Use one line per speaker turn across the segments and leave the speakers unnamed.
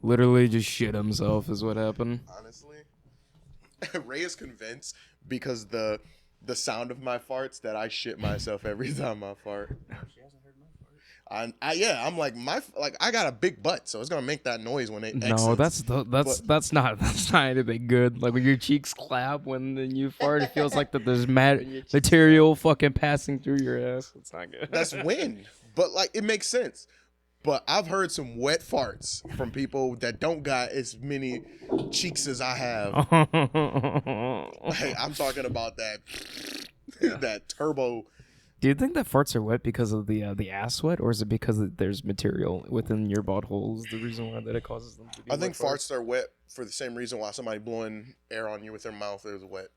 Literally just shit himself is what happened.
Honestly, Ray is convinced because the sound of my farts that I shit myself every time I fart.
She hasn't heard my fart.
I'm like I got a big butt, so it's gonna make that noise when it exits.
No, that's not anything good. Like when your cheeks clap when you fart, it feels like that there's material fucking passing through your ass. It's not good.
That's wind, but like it makes sense. But I've heard some wet farts from people that don't got as many cheeks as I have. Hey, I'm talking about that that turbo.
Do you think that farts are wet because of the ass sweat, or is it because there's material within your buttholes? The reason why that it causes them to be.
I think farts are wet for the same reason why somebody blowing air on you with their mouth is wet.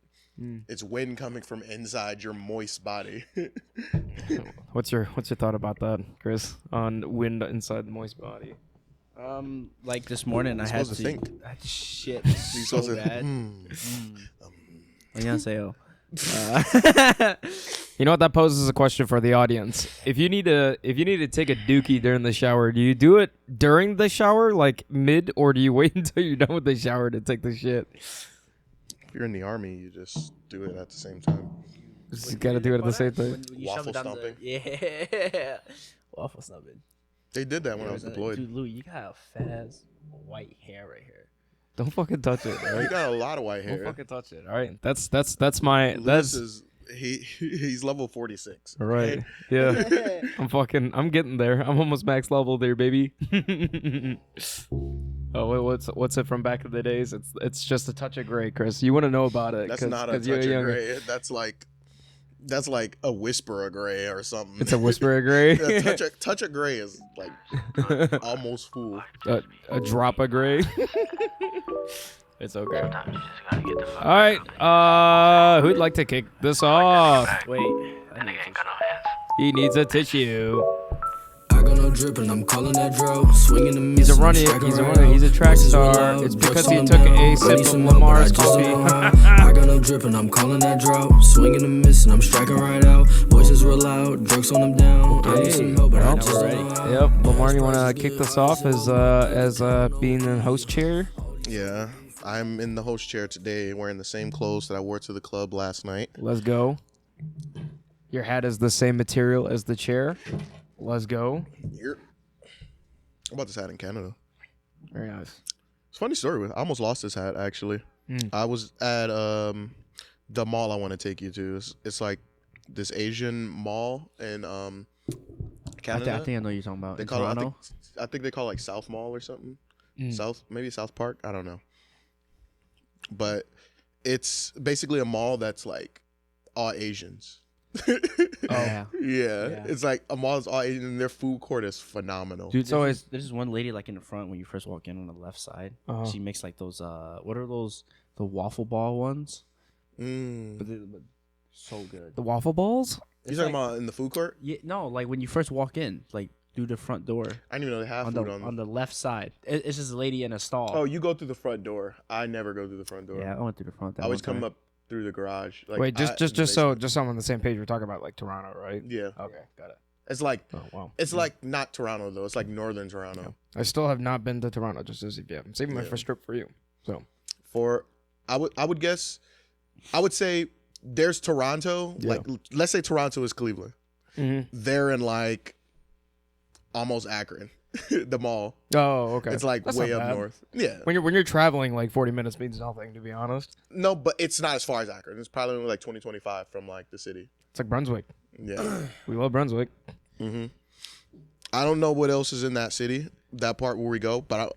It's wind coming from inside your moist body.
What's your thought about that, Chris? On wind inside the moist body.
Like this morning, I had to
think.
I had to shit so bad. 안녕하세요.
You know what? That poses a question for the audience. If you need to take a dookie during the shower, do you do it during the shower, like mid, or do you wait until you're done with the shower to take the shit?
If you're in the army, you just do it at the same time.
You gotta do it at the same time.
Waffle stomping.
Yeah. Waffle stomping.
They did that when I was deployed.
Dude, Lou, you got a fat ass white hair right here.
Don't fucking touch it. All right?
You got a lot of white hair.
Don't fucking touch it. All right. That's my.
He's level 46.
All right. Yeah. I'm getting there. I'm almost max level there, baby. Oh, wait, what's it from back in the days? It's just a touch of gray, Chris. You want to know about it?
That's not a touch of gray. That's like a whisper of gray or something.
It's a whisper of gray.
touch of gray is like almost full.
A drop of gray. It's okay. All right. Who'd like to kick this off?
Wait.
He needs a tissue.
I got no drippin', I'm calling that dro. Swinging the
He's a runner. He's a track star. It's because he took a sip of Lamar's coffee.
I got no drippin', I'm calling that dro. Swinging and missing, I'm striking right out. Voices real loud, drugs on them down. I need some help, but I'm just ready.
Yep. Lamar, you want to kick this off as being in host chair?
Yeah. I'm in the host chair today wearing the same clothes that I wore to the club last night.
Let's go. Your hat is the same material as the chair. Let's go.
I bought this hat in Canada.
Very nice.
It's a funny story. I almost lost this hat, actually. I was at the mall I want to take you to. It's like this Asian mall in Canada.
I think I know what you're talking about.
They call it, I think they call it like South Mall or something. Maybe South Park. I don't know. But it's basically a mall that's like all Asians.
Yeah.
It's like a mall that's all Asian, and their food court is phenomenal.
Dude, there's this one lady like in the front when you first walk in on the left side. She makes like those what are those, the waffle ball ones? But so good.
The waffle balls?
You talking about in the food court?
Yeah, no, like when you first walk in, like through the front door.
I didn't even know they have food
on the left side. It's just a lady in a stall.
Oh, you go through the front door. I never go through the front door.
Yeah, I went through the front.
I always come up through the garage. Like,
wait, just so I'm on the same page. We're talking about like Toronto, right?
Yeah.
Okay, got it.
It's like It's
like
like not Toronto though. It's like northern Toronto.
Yeah. I still have not been to Toronto. Just as I'm saving my first trip for you. So
I would guess, I would say there's Toronto.
Yeah.
Like let's say Toronto is Cleveland. They're in like almost Akron, the mall.
Oh, okay.
It's like
That's
way
not
up
bad.
north. Yeah.
When you're traveling, like 40 minutes means nothing, to be honest.
No, but it's not as far as Akron. It's probably only like 20-25 from like the city.
It's like Brunswick.
Yeah.
We love Brunswick.
I don't know what else is in that city, that part where we go, but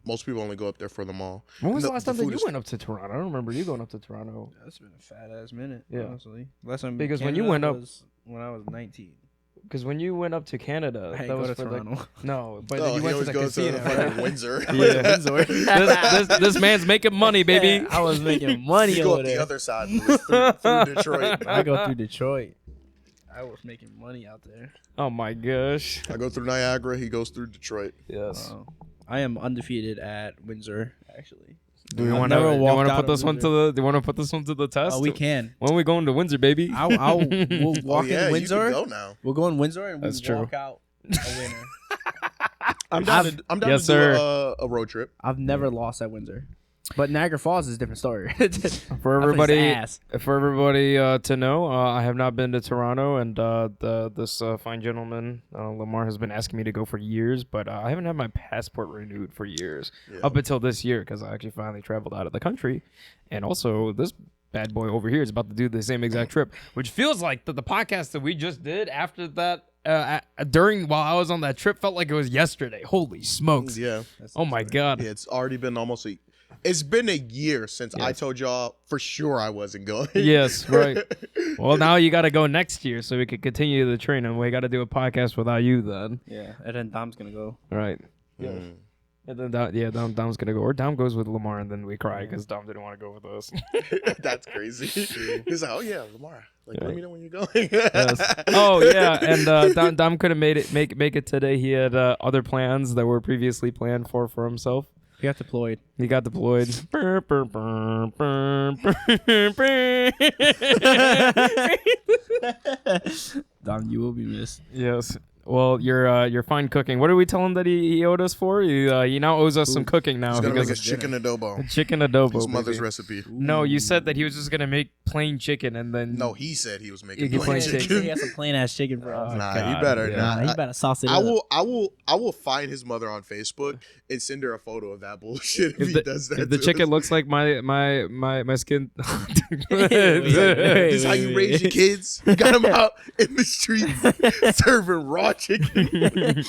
most people only go up there for the mall.
When was the last time that you went up to Toronto? I don't remember you going up to Toronto.
That's been a fat ass minute,
Yeah.
honestly. Last time
Because when you went up,
was when I was 19.
Because when you went up to Canada,
I
that was
to
for
Toronto.
No, but
Oh,
you went to the casino.
fucking Windsor.
Yeah. this man's making money, baby.
Yeah, I was making money
You go
over
up
there.
the other side through Detroit.
I go through Detroit. I was making money out there.
Oh my gosh.
I go through Niagara. He goes through Detroit.
Yes.
I am undefeated at Windsor, actually.
Do you want to put this one to the? Do you want to put this one to the test?
Oh, we can.
When are we going to Windsor, baby?
We'll walk
yeah,
in Windsor.
You can go now.
We'll go in Windsor and
That's
we'll
true.
walk out a winner.
I'm down
Yes,
to do
sir.
a road trip.
I've never lost at Windsor, but Niagara Falls is a different story.
For everybody,
ass.
to know, I have not been to Toronto, and this fine gentleman, Lamar, has been asking me to go for years, but I haven't had my passport renewed for years up until this year because I actually finally traveled out of the country, and also this bad boy over here is about to do the same exact trip, which feels like the podcast that we just did after that. While I was on that trip, felt like it was yesterday. Holy smokes!
Yeah.
Oh my god!
Yeah, it's already been it's been a year since I told y'all for sure I wasn't going.
Yes, right. Well, now you got to go next year so we can continue the train, and we got to do a podcast without you then.
Yeah, and then Dom's gonna go.
Right. Yeah. And then Dom's gonna go, or Dom goes with Lamar, and then we cry because Dom didn't want to go with us.
That's crazy. He's like, oh yeah, Lamar. Like, let me know when you're going.
Yes. Oh yeah, and Dom couldn't make it today. He had other plans that were previously planned for himself.
He got deployed.
He got deployed.
Dom, you will be missed.
Yes. Well, you're fine cooking. What did we tell him that he owed us for? He now owes us some cooking now.
He's gonna make us chicken adobo.
Chicken adobo.
His mother's
baby.
recipe.
No, you said that he was just gonna make plain chicken and then.
No, he said he was making
He
plain
plain
chicken.
He got some plain ass chicken for us.
Nah,
God,
he better
yeah.
not.
He better sauce it
I
up.
I will find his mother on Facebook and send her a photo of that bullshit if he does that.
If the
to
chicken
us.
looks like my skin.
This is how you raise your kids. You got them out in the streets serving raw chicken.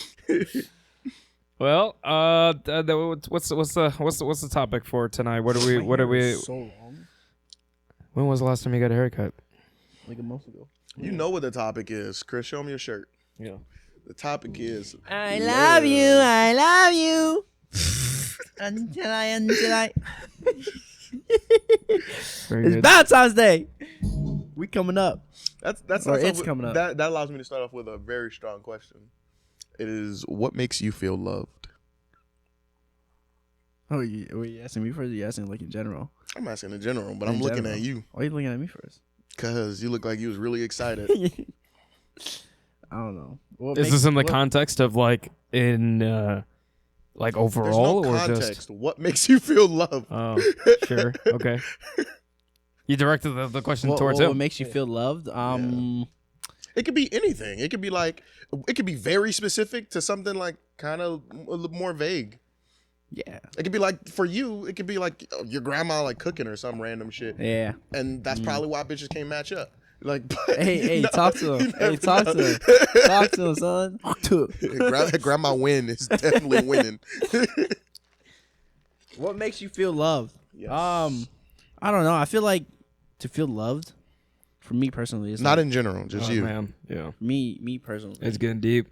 Well, what's the topic for tonight? What are we?
So long.
When was the last time you got a haircut?
Like a month ago.
You know what the topic is, Chris. Show me your shirt.
Yeah.
The topic is
I love you. until I.
Very
It's
good.
Valentine's Day. We coming up.
That's
Or it's coming up.
That allows me to start off with a very strong question. It is, what makes you feel loved?
Oh, were you asking me first? Or you asking like in general?
I'm asking in general, but
In
I'm looking
general.
at you
Why are you looking at me first?
because you look like you was really excited.
I don't know. What
Is
makes-
this in the
what-
context of like in like
There's
overall
no
or
context.
just?
What makes you feel loved?
Oh, sure. Okay. You directed the question towards
what
him.
makes you feel loved?
It could be anything. It could be like, it could be very specific to something like kind of a little more vague.
Yeah.
It could be like, for you, it could be like your grandma like cooking or some random shit.
Yeah.
And that's probably why bitches can't match up. Like, but
Hey,
you
talk to
you
him. Hey,
never
talk
know.
to him. Talk to him, son.
Grandma win is definitely winning.
What makes you feel loved?
Yes.
I don't know. I feel like to feel loved, for me personally, is
Not
like,
in general, just you.
Man, yeah.
me personally.
It's getting deep.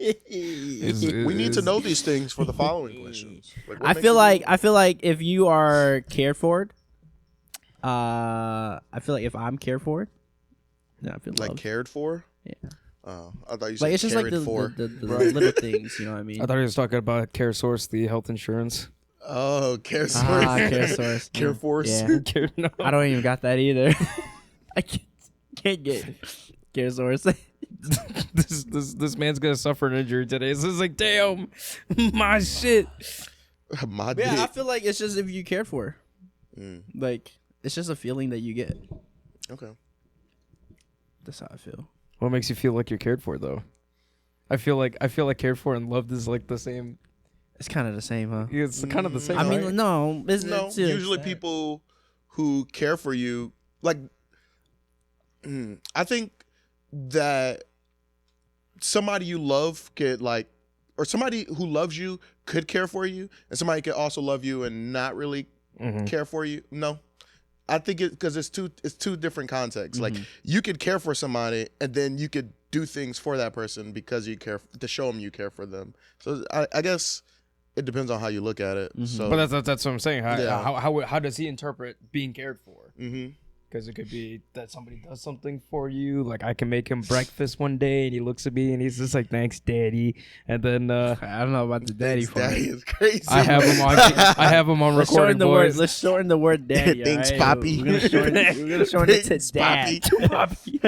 We need to know these things for the following questions. Like, what
I
makes
feel
you
like if you are cared for, I feel like if I'm cared for, yeah, I feel
like
loved.
cared for.
Yeah.
I thought you said
Like it's just like
cared
the,
for.
the little things, you know what I mean?
I thought he was talking about Care Source, the health insurance.
Oh, care source.
Care source.
Care force.
Yeah.
No.
I don't even got that either. I can't get care source.
This man's gonna suffer an injury today. So it's like, damn, my shit.
My
Yeah, I
dick.
feel like it's just if you care for.
Mm.
Like it's just a feeling that you get.
Okay.
That's how I feel.
What makes you feel like you're cared for, though? I feel like cared for and loved is like the same.
It's kind of the same, huh?
It's kind of the same.
I mean,
right?
no. It's to
usually
extent.
people who care for you, like, I think that somebody you love could like, or somebody who loves you could care for you, and somebody could also love you and not really care for you. No, I think it because it's two different contexts. Like, you could care for somebody, and then you could do things for that person because you care to show them you care for them. So I guess it depends on how you look at it. So,
But that's what I'm saying.
Yeah.
How does he interpret being cared for? Because it could be that somebody does something for you. Like I can make him breakfast one day, and he looks at me, and he's just like, "Thanks, Daddy." And then
I don't know about the daddy part.
Daddy is crazy.
I have him on recording voice.
Let's shorten the word daddy.
Thanks,
right?
Poppy.
We're gonna shorten it to dad.
Poppy.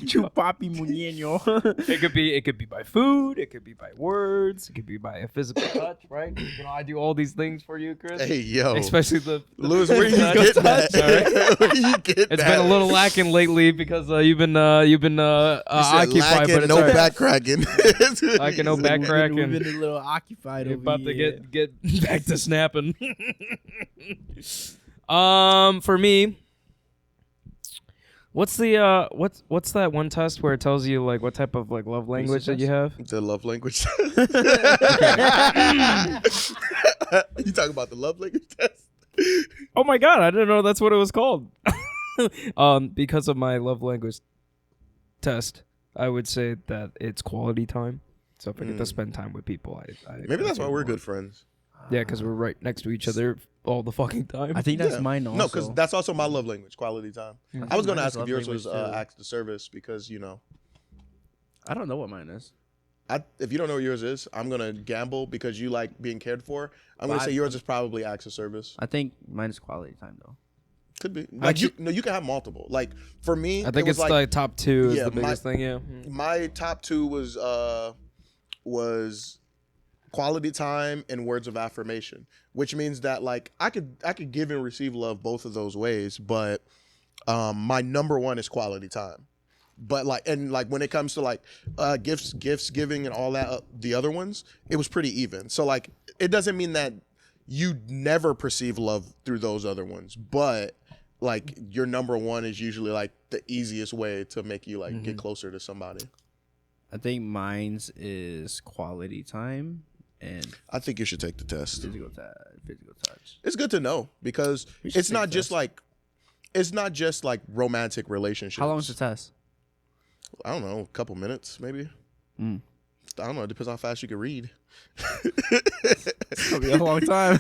Chupapi muñeño.
It could be by food. It could be by words. It could be by a physical touch. Right? You know, I do all these things for you, Chris.
Hey, yo.
Especially the
Lewis, where you getting that? Where you getting
It's
that?
been a little lacking lately because you've been occupied.
Lacking,
But it's
no
all right.
back cracking.
Lacking, no back cracking.
We've been a little occupied
You're
over
about to
here.
get back to snapping. For me, what's the what's that one test where it tells you like what type of like love language that you have?
The love language. You talking about the love language test?
Oh my god, I didn't know that's what it was called. Because of my love language test, I would say that it's quality time. So if I get to spend time with people, I
Maybe that's why we're good friends.
Yeah, because we're right next to each other all the fucking time.
I think that's
Yeah.
mine also.
No, because that's also my love language, quality time. I was going to
mine
ask
is
if yours
love
was
language, too.
acts of service because, you know,
I don't know what mine is.
if you don't know what yours is, I'm going to gamble because you like being cared for. I'm going to say yours is probably acts of service.
I think mine is quality time though.
Could be. Like you can have multiple. Like for me,
I think
was
it's like top two is
yeah,
the biggest thing. Yeah.
my top two was quality time and words of affirmation, which means that like I could give and receive love both of those ways, but my number one is quality time. But like when it comes to like gifts giving and all that the other ones, it was pretty even. So like it doesn't mean that you never perceive love through those other ones, but like your number one is usually like the easiest way to make you like get closer to somebody.
I think mine's is quality time and
I think you should take the test.
physical touch.
It's good to know because
should
it's
take
not
the
just
test.
like romantic relationships.
How long is the test?
I don't know, a couple minutes maybe.
Mm.
I don't know. It depends how fast you can read.
It's gonna be a long time.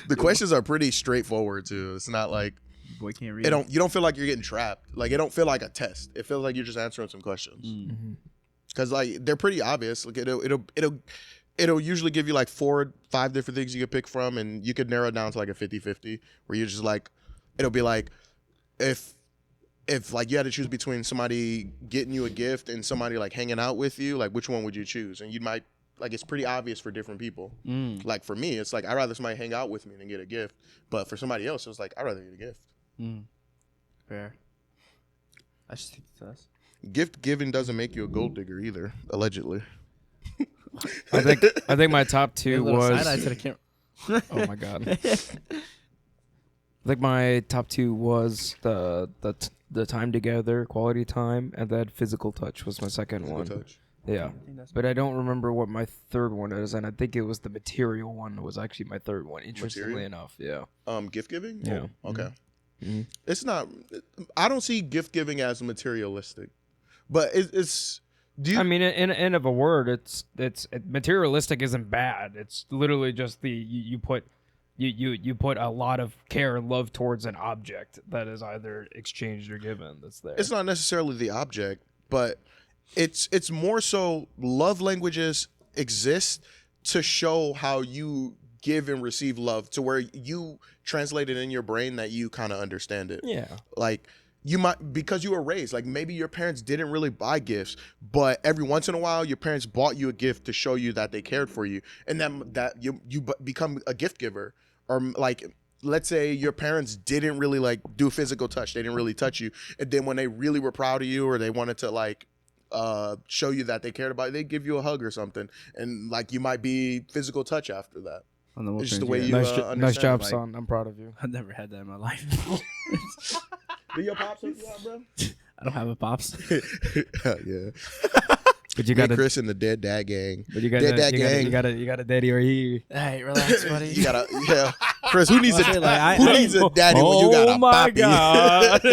The questions are pretty straightforward too. It's not like
Boy can't read.
you don't feel like you're getting trapped. Like it don't feel like a test. It feels like you're just answering some questions. Because like they're pretty obvious. Like it'll usually give you like 4-5 different things you could pick from, and you could narrow it down to like a 50-50 where you're just like, it'll be like if like you had to choose between somebody getting you a gift and somebody like hanging out with you, like which one would you choose? And you might like it's pretty obvious for different people. Like for me, it's like I'd rather somebody hang out with me than get a gift. But for somebody else, it's like I'd rather get a gift.
Fair. I should take the test.
Gift giving doesn't make you a gold digger either, allegedly.
I think my top two was.
Side-eye to the camera.
Oh my god. I think my top two was the time together, quality time, and then physical touch was my second one.
Touch.
Yeah, but I don't remember what my third one is, and I think it was the material one was actually my third one. Interestingly enough, yeah.
Gift giving?
Yeah.
Oh, okay. It's not. I don't see gift giving as materialistic, but it's. Do you?
I mean, in end of a word, it's materialistic isn't bad. It's literally just you put a lot of care and love towards an object that is either exchanged or given. That's there.
It's not necessarily the object, but it's more so love languages exist to show how you give and receive love to where you translate it in your brain that you kind of understand it.
Yeah.
Like you might, because you were raised, like maybe your parents didn't really buy gifts, but every once in a while your parents bought you a gift to show you that they cared for you. And then that you become a gift giver. Or like, let's say your parents didn't really like do physical touch. They didn't really touch you. And then when they really were proud of you or they wanted to like show you that they cared about you, they give you a hug or something. And like you might be physical touch after that. It's just the way you understand.
Nice job,
like,
son. I'm proud of you.
I've never had that in my life.
Do your pops hook you out, bro?
I don't have a pops.
Yeah.
But you
Me,
got
Chris and the Dead Dad Gang.
But you got
Dead Dad Gang.
You got a daddy or he.
Hey, relax, buddy.
You gotta, yeah. Chris, who needs
Who
needs a daddy when you got a
my
papi?
God.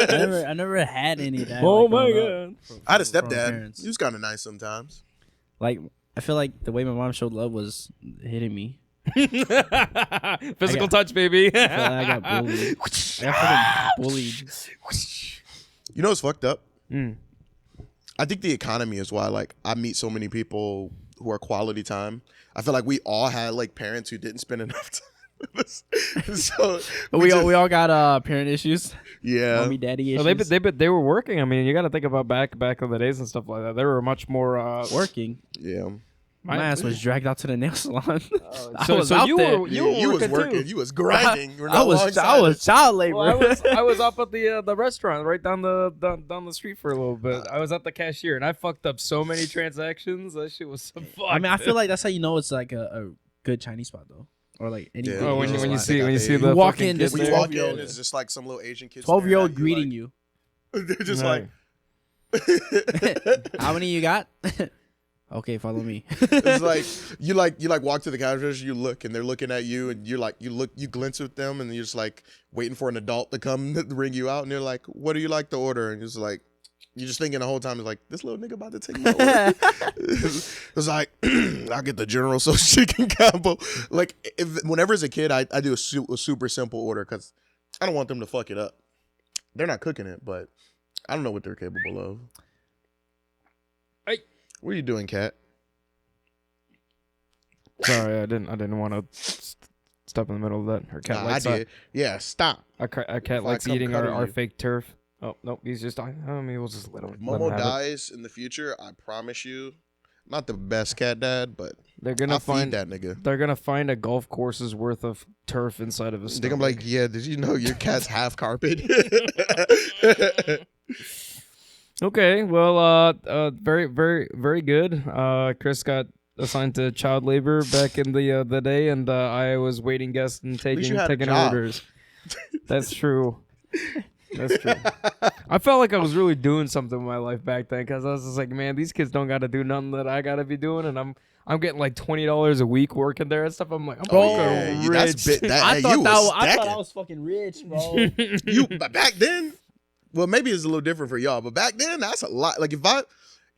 I never had any of that.
Oh
like,
my
growing
God.
up
I had a
from
stepdad.
parents.
He was kind of nice sometimes.
Like, I feel like the way my mom showed love was hitting me.
Physical touch, baby.
I got bullied. I got fucking bullied.
You know what's fucked up?
Mm.
I think the economy is why, like, I meet so many people who are quality time. I feel like we all had like parents who didn't spend enough time with us. So
we all got parent issues.
Yeah,
Mommy, daddy issues.
Well, they were working. I mean, you got to think about back in the days and stuff like that. They were much more
working.
Yeah.
My ass was dragged out to the nail salon.
So you were
working.
Too.
You was grinding.
I was child labor.
Well, I was up at the restaurant right down the street for a little bit. I was at the cashier and I fucked up so many transactions. That shit was so fucked.
I mean, I feel like that's how you know it's like a good Chinese spot though, or like any.
Yeah,
when you see
you
the
walk in,
kids
this
When you
there.
walk in, it's just like some little Asian kids.
12-year-old greeting you.
They're just
Right.
like.
How many you got? Okay, follow me.
It's like you walk to the counter register, you look and they're looking at you and you glance at them and you're just like waiting for an adult to come ring you out and they're like, what do you like to order? And it's like you're just thinking the whole time, it's like, this little nigga about to take my order. It's like, I'll get the General Tso's chicken combo. Like whenever as a kid, I do a super simple order because I don't want them to fuck it up. They're not cooking it, but I don't know what they're capable of. What are you doing, Kat?
Sorry, I didn't want to step in the middle of that. Her cat likes
I did. Yeah, stop.
Our cat likes
come
eating
cuddle
our
you.
fake turf. Oh nope, he's just. I mean, we'll just let him.
If
let him
Momo
have it.
dies in the future, I promise you, not the best cat dad, but
They're gonna
I'll
find
feed that nigga.
They're gonna find a golf course's worth of turf inside of his
They're
stomach.
gonna be like, yeah, did you know your cat's half carpet?
Okay, well, very, very, very good. Chris got assigned to child labor back in the day, and I was waiting guests and
least you had a
taking
job.
orders. That's true. That's true. I felt like I was really doing something with my life back then because I was just like, man, these kids don't got to do nothing that I got to be doing, and I'm getting like $20 a week working there and stuff. I'm like, I'm fucking rich.
I thought I was fucking rich, bro.
But back then, well, maybe it's a little different for y'all, but back then, that's a lot. Like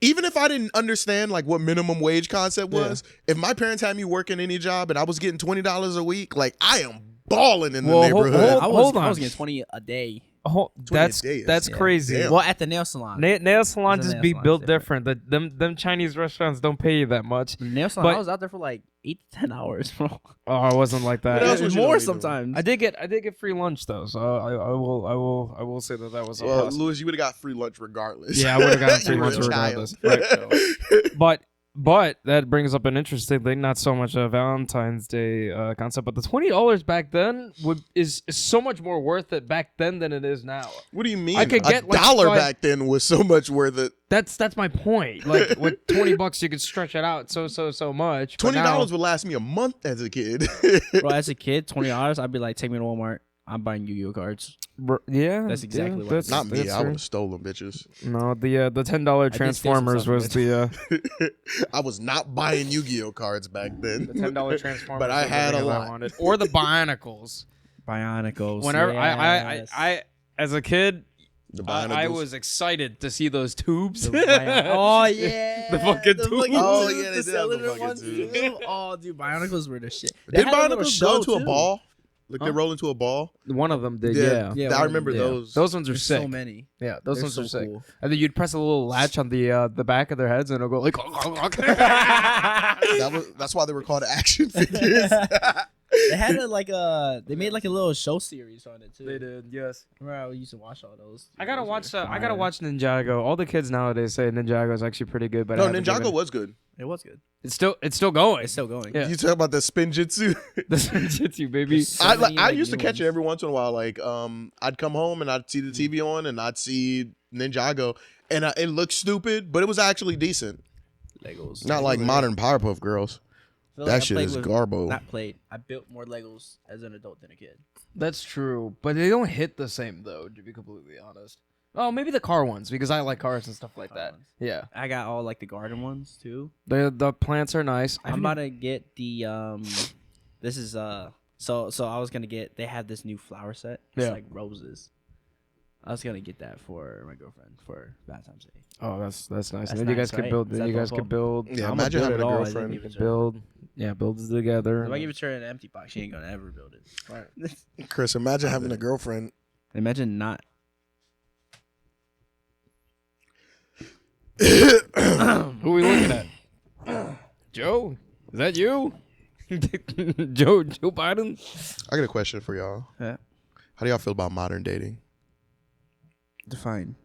even if I didn't understand like what minimum wage concept was, if my parents had me working any job and I was getting $20 a week, like I am balling in the neighborhood.
I
Hold on.
was getting 20 a day.
Oh,
20 a day is-
that's crazy.
Damn.
Well, at the nail salon.
Nail salon
There's a
just
nail
be
salon,
built
it's
different. Them Chinese restaurants don't pay you that much.
The nail salon,
But-
I was out there for like 8 to 10 hours, bro.
Oh, I wasn't like
What else
that.
was you
More
gonna be doing?
sometimes.
I did get free lunch though, so I will say that was a
Well,
plus.
Louis, you would have got free lunch regardless.
Yeah, I would have gotten free
You were
lunch
a child.
regardless. Right. But that brings up an interesting thing. Not so much a Valentine's Day concept, but the $20 back then is so much more worth it back then than it is now.
What do you mean?
I could get,
a
like,
dollar
five-
back then was so much worth it.
That's my point. Like with $20, you could stretch it out so much. But now-
$20 would last me a month as a kid.
Bro, as a kid, $20, I'd be like, take me to Walmart. I'm buying Yu-Gi-Oh cards.
Yeah,
That's exactly what
that's,
Not me.
that's
I would
fair.
have stolen bitches.
No, the $10 Transformers
some
was
stuff,
the
I was not buying Yu-Gi-Oh cards back then.
the $10 Transformers.
But I
was the
had a
thing that I
lot.
wanted. Or the Bionicles.
Bionicles.
Whenever
yes.
I as a kid,
The
I
Bionicles.
was excited to see those tubes.
Oh yeah,
The fucking tubes.
Oh, yeah, they
the
did have the
cylinder
fucking
ones
tubes.
too. Oh, dude, Bionicles were the shit. They
Did
had a little
Bionicles go
show,
into a
too.
ball? Like they
Huh?
roll into a ball?
One of them did, yeah.
Yeah,
I
one of
remember
them did.
those.
Those ones are
There's
sick.
so many.
Yeah, those
They're
ones
so
are sick.
cool.
And then you'd press a little latch on the back of their heads, and it'll go like.
That's why they were called action figures.
They had they made like a little show series on it too.
They did, yes.
Remember, I used to watch all those.
I gotta
Those
watch.
were
I gotta
fire.
watch Ninjago. All the kids nowadays say Ninjago is actually pretty good, but
No,
I haven't
Ninjago
given-
was good.
It was good.
It's still going.
It's still going.
Yeah.
You talk about the spin jitsu.
That's jitsu, baby.
So
I
many,
used to
new
catch it
ones.
every once in a while. Like, I'd come home and I'd see the TV on and I'd see Ninjago, and it looked stupid, but it was actually decent.
Legos.
Not like modern Powerpuff Girls.
I feel
That
I
shit
played
is
with-
garbo.
Not played. I built more Legos as an adult than a kid.
That's true, but they don't hit the same though. To be completely honest. Oh, maybe the car ones because I like cars and stuff like
Car
that.
ones.
Yeah,
I got all like the garden ones too.
the plants are nice.
I'm about to get the This is so I was gonna get. They have this new flower set. It's
Yeah.
like roses. I was gonna get that for my girlfriend for Valentine's Day.
Oh, that's nice.
That's
And then you
nice,
guys could
right?
build.
Is
Then
that
you guys
thoughtful?
could build.
Yeah,
I'm
imagine
gonna
having a
build it all. I
girlfriend.
didn't
You
give it
could
to her.
build. Yeah, build it together.
If I give it to her in an empty box, she ain't gonna ever build it.
Right.
Chris, imagine having a girlfriend.
Imagine not.
Who are we looking at? Joe? Is that you? Joe Biden?
I got a question for y'all.
Yeah.
How do y'all feel about modern dating?
Define.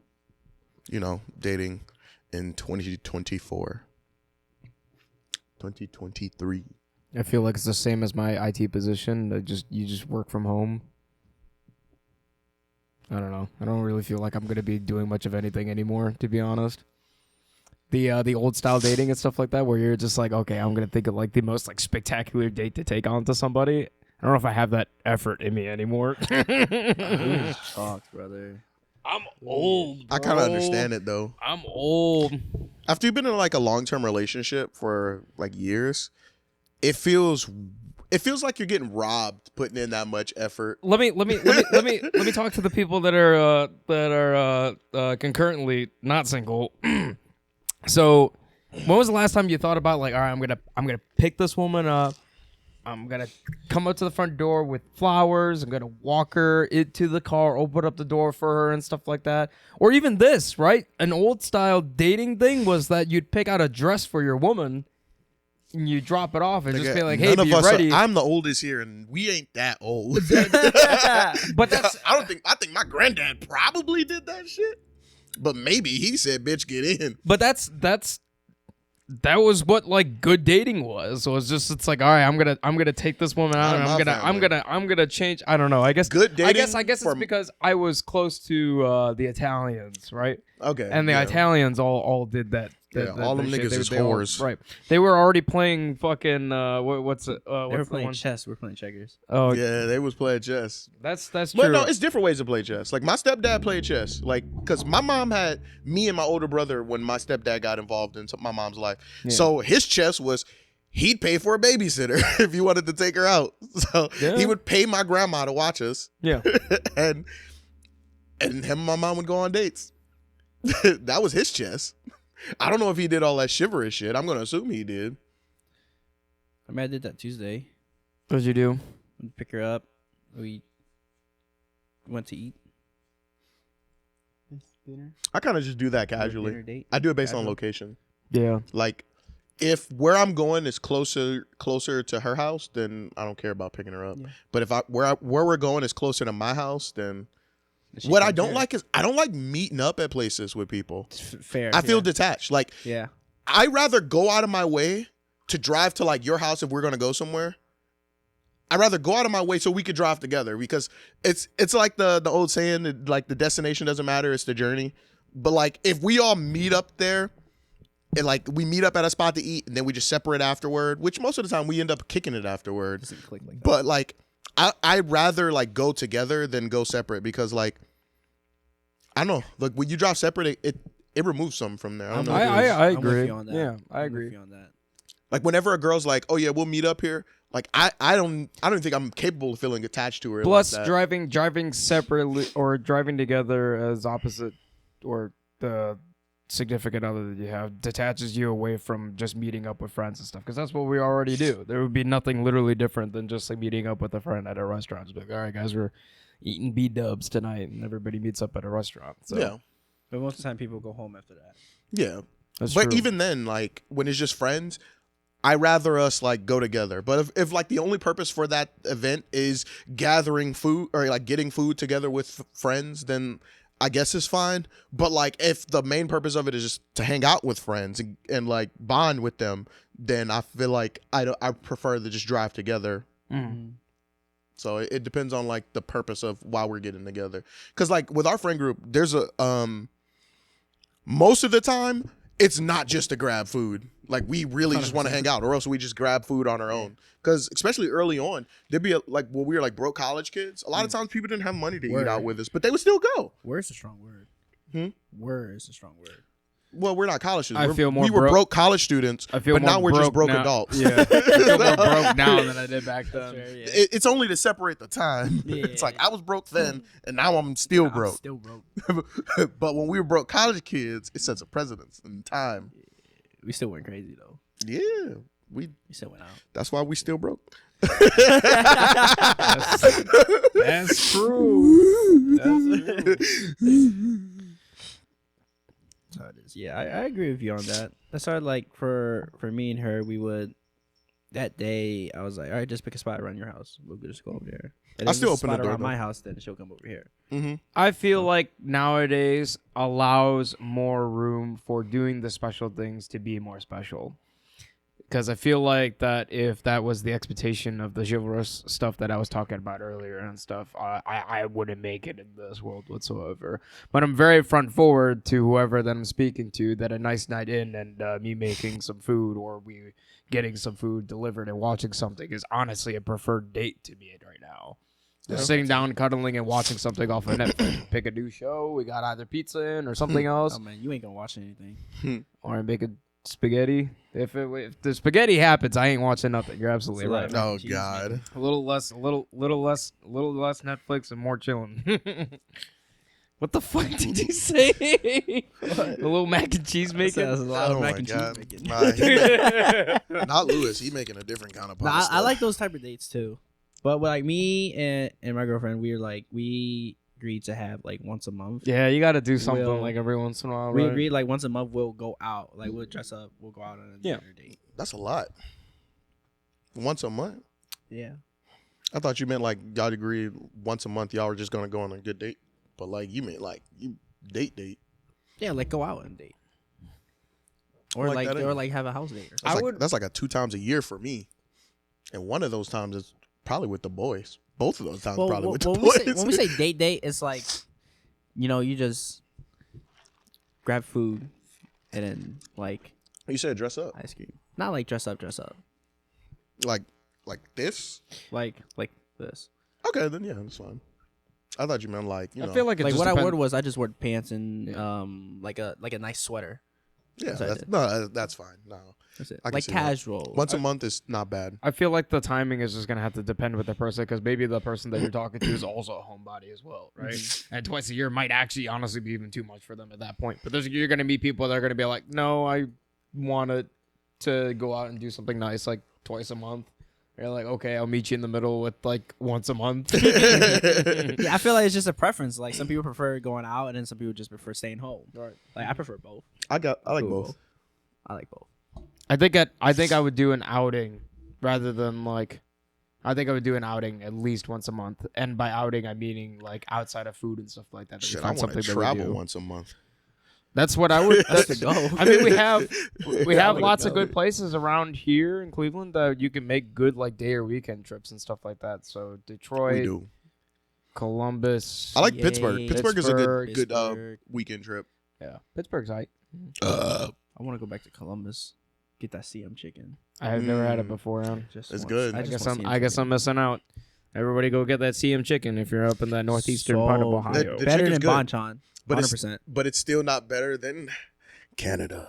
You know, dating in 2024. 2023.
I feel like it's the same as my IT position. You just work from home. I don't know. I don't really feel like I'm gonna be doing much of anything anymore, to be honest. The old style dating and stuff like that, where you're just like, okay, I'm gonna think of like the most like spectacular date to take on to somebody. I don't know if I have that effort in me anymore.
Talk, brother.
I'm old.
I kind of understand it though.
I'm old.
After you've been in like a long-term relationship for like years, it feels like you're getting robbed putting in that much effort.
Let me talk to the people that are concurrently not single. So, when was the last time you thought about like, all right, I'm gonna pick this woman up. I'm gonna come up to the front door with flowers. I'm gonna walk her into the car, open up the door for her, and stuff like that. Or even this, right? An old style dating thing was that you'd pick out a dress for your woman, and you drop it off and just be like, "Hey, be ready."
I'm the oldest here, and we ain't that old.
But that's
I think my granddad probably did that shit. But maybe he said, "Bitch, get in."
But that was what like good dating was. So it's like, all right, I'm gonna take this woman out, and I'm gonna change. I don't know. I guess
good dating.
I guess it's because I was close to the Italians, right?
Okay.
And the Italians all did that.
All them
shit.
niggas is
they all-
whores.
right? They were already playing fucking what's it?
They
What's
were
the
playing
one?
chess. We're playing checkers.
Oh,
Yeah, they was playing chess.
that's true.
But no, it's different ways to play chess. Like my stepdad played chess. Like, cause my mom had me and my older brother when my stepdad got involved in my mom's life.
Yeah.
So his chess was he'd pay for a babysitter if you wanted to take her out. So
Yeah.
he would pay my grandma to watch us.
Yeah.
and him and my mom would go on dates. That was his chess. I don't know if he did all that chivalrous shit. I'm gonna assume he did.
I mean, I did that Tuesday.
What'd you do?
Went to pick her up. We went to eat. Dinner.
I kind of just do that
Dinner
casually.
date.
I do it based on
Casual.
location.
Yeah.
Like, if where I'm going is closer to her house, then I don't care about picking her up.
Yeah.
But if where we're going is closer to my house, then
She
what I
came
don't
here.
like is I don't like meeting up at places with people.
Fair.
I feel
yeah.
detached. Like
Yeah.
I'd rather go out of my way to drive to like your house if we're gonna go somewhere. I'd rather go out of my way so we could drive together because it's like the old saying that, like the destination doesn't matter, it's the journey. But like if we all meet up there and like we meet up at a spot to eat and then we just separate afterward, which most of the time we end up kicking it afterward.
Doesn't click like that.
But like I'd rather like go together than go separate because like I don't know, like when you drive separate, it removes something from there. I don't know.
I
I'm with
agree.
you on that.
Yeah, I
I'm with
agree.
you on that.
Like whenever a girl's like, "Oh yeah, we'll meet up here," like I don't think I'm capable of feeling attached to her.
Plus,
like that.
driving separately or driving together as opposite or the significant other that you have detaches you away from just meeting up with friends and stuff because that's what we already do. There would be nothing literally different than just like meeting up with a friend at a restaurant. Just like, all right, guys, we're eating B-dubs tonight, and everybody meets up at a restaurant. So
Yeah,
But most of the time, people go home after that.
yeah.
that's
But
true.
even then, like when it's just friends, I rather us like go together. But if like the only purpose for that event is gathering food or like getting food together with friends, then I guess it's fine. But like if the main purpose of it is just to hang out with friends and like bond with them, then I feel like I prefer to just drive together.
Mm.
So it depends on like the purpose of why we're getting together. Cause like with our friend group, there's a most of the time it's not just to grab food. Like we really just want to hang out, or else we just grab food on our own. Cause especially early on, there'd be like when we were like broke college kids. A lot of times people didn't have money to eat
Word.
out with us, but they would still go.
Word is a strong word.
Hmm?
Word is a strong word.
well, we're not college students.
I feel more
we were broke college students,
I feel
but
more
now we're just broke
now.
adults.
Yeah, I feel more broke now than I did back then.
Sure, yeah.
It's only to separate the time.
Yeah.
It's like I was broke then, and now I'm still broke.
Still broke.
But when we were broke college kids, it sets a precedence in time.
We still went crazy though.
Yeah, we
still went out.
that's why we still broke.
That's true. That's true.
That's how it is. Yeah, I agree with you on that. That's how like for me and her, we would that day. I was like, all right, just pick a spot around your house. We'll just go over there. And
I
if
still
there's a
open the
spot
door,
around
though.
my house. Then she'll come over here.
Mm-hmm.
I feel like nowadays allows more room for doing the special things to be more special. Because I feel like that if that was the expectation of the chivalrous stuff that I was talking about earlier and stuff, I wouldn't make it in this world whatsoever. But I'm very front forward to whoever that I'm speaking to that a nice night in and me making some food or we getting some food delivered and watching something is honestly a preferred date to me right now. Just sitting down, cuddling, and watching something off of Netflix. Pick a new show. We got either pizza in or something else.
Oh man, you ain't gonna watch anything.
Or make a spaghetti. If the spaghetti happens, I ain't watching nothing. You're absolutely
It's
right.
like-
Oh
Jeez,
God.
man.
A little less Netflix and more chilling. What the fuck did you say? A little mac and cheese making.
That's a lot of
Oh
mac
my
and
God.
cheese making.
Nah, not Lewis. He making a different kind of pasta.
Nah, I
stuff.
like those type of dates too. But like me and my girlfriend, we agreed to have like once a month.
Yeah, you got to do something
We'll-
like every once in a while.
We
right?
agreed like once a month we'll go out. Like we'll dress up, we'll go out on a dinner date.
That's a lot. Once a month.
Yeah.
I thought you meant like y'all agreed once a month y'all were just gonna go on a good date. But like you meant like you date.
Yeah, like go out and date. Or
Like
like
that,
or like have a house date or something.
That's like a 2 times a year for me. And one of those times is probably with the boys. Both of those times probably with the boys.
When we say date, it's like, you just grab food and then like
You said dress up.
ice cream. Not like dress up.
Like this?
Like this.
Okay, then yeah, that's fine. I thought you meant like, you know.
I feel like it
Like
just
what I
depend-
wore was I just wore pants and like a nice sweater.
yeah,
what I
that's,
did.
no, that's fine. No.
That's it.
I can
Like
see that.
casual.
Once a month is not bad.
I feel like the timing is just gonna have to depend with the person because maybe the person that you're talking to is also a homebody as well, right? And twice a year might actually honestly be even too much for them at that point. But you're gonna meet people that are gonna be like, no, I wanted to go out and do something nice like twice a month. You're like, okay, I'll meet you in the middle with like once a month.
Yeah, I feel like it's just a preference. Like some people prefer going out, and then some people just prefer staying home.
Right.
Like I prefer both.
I like
Cool.
both.
I like both.
I think I would do an outing rather than like. I think I would do an outing at least once a month, and by outing I'm meaning like outside of food and stuff like that.
Shit, I want to travel once a month.
That's what I would.
That's the goal.
I mean, we have
like
lots
to
of
go.
good places around here in Cleveland that you can make good like day or weekend trips and stuff like that. So
We
Detroit,
do.
Columbus.
I like
Yay.
Pittsburgh. Pittsburgh is a good
Pittsburgh.
weekend trip.
Yeah, Pittsburgh's right.
Uh,
I want to go back to Columbus. Get that CM chicken.
I have never had it
Mm.
before.
Just
It's
want-
good.
I
just
guess
want
I'm.
CM
I guess
chicken.
I'm missing out. Everybody go get that CM chicken if you're up in that northeastern part of
So
Ohio.
The
better
chicken's
than
good.
Bonchon.
But
100%.
but it's still not better than Canada.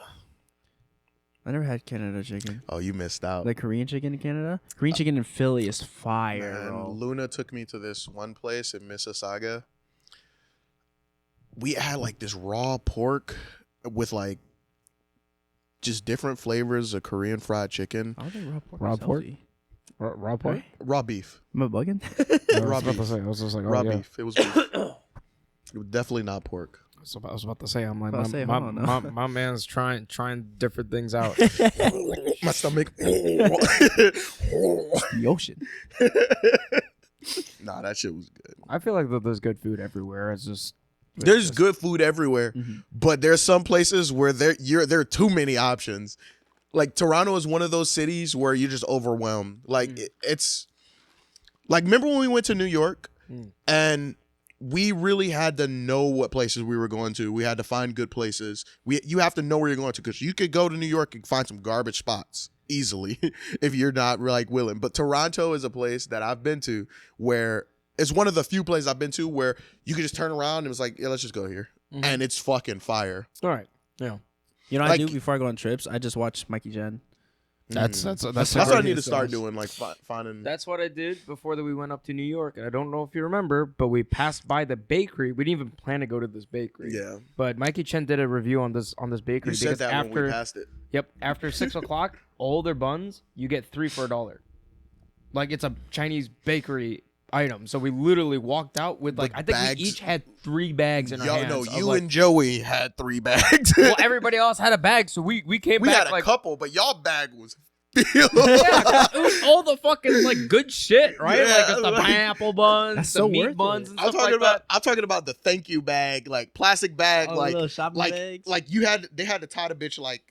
I never had Canada chicken.
Oh, you missed out.
Like Korean chicken in Canada? Korean chicken in Philly is fire,
Man,
bro.
Luna took me to this one place in Mississauga. We had like this raw pork with like just different flavors of Korean fried chicken,
I don't think raw pork
Raw
is
pork?
healthy.
Raw pork.
Right?
raw beef,
Am I bugging?
I
raw
was about to
beef.
say. I was just like, oh,
raw
yeah.
beef. It was beef. It was definitely not pork.
I was about to say. I'm like,
About to say, hold on now.
my man's trying different things out.
My stomach.
The ocean.
Nah, that shit was good.
I feel like that there's good food everywhere. It's just
There's good food everywhere,
Mhm.
but there's some places where there are too many options. Like Toronto is one of those cities where you're just overwhelmed. Like it's like remember when we went to New York and we really had to know what places we were going to. We had to find good places. You have to know where you're going to because you could go to New York and find some garbage spots easily if you're not like willing. But Toronto is a place that I've been to where it's one of the few places I've been to where you could just turn around and it's like, yeah, let's just go here. And it's fucking fire.
all right. Yeah.
You know what
Like-
I do before I go on trips? I just watch Mikey Jen.
That's
That's
a
what I
great-
need to start doing. Like finding.
That's what I did before that we went up to New York, and I don't know if you remember, but we passed by the bakery. We didn't even plan to go to this bakery.
Yeah.
But Mikey Chen did a review on this bakery
You said
because
that
after
when we passed it.
after 6 o'clock, all their buns you get 3 for $1. Like it's a Chinese bakery item. So we literally walked out with like I think
bags.
we each had 3 bags in our hands.
No,
of,
you
like-
and Joey had 3 bags.
well, everybody else had a bag, so we came
we
back
had a
like
couple, but y'all bag was filled.
yeah, it was all the fucking like good shit, right?
Yeah,
like it's the
like-
pineapple buns,
That's
the
so
meat
worth
buns,
it.
and
I'm
stuff
talking
like
about.
that.
I'm talking about the thank you bag, like plastic bag,
Oh,
like
little shopping bags.
like they had to tie the bitch like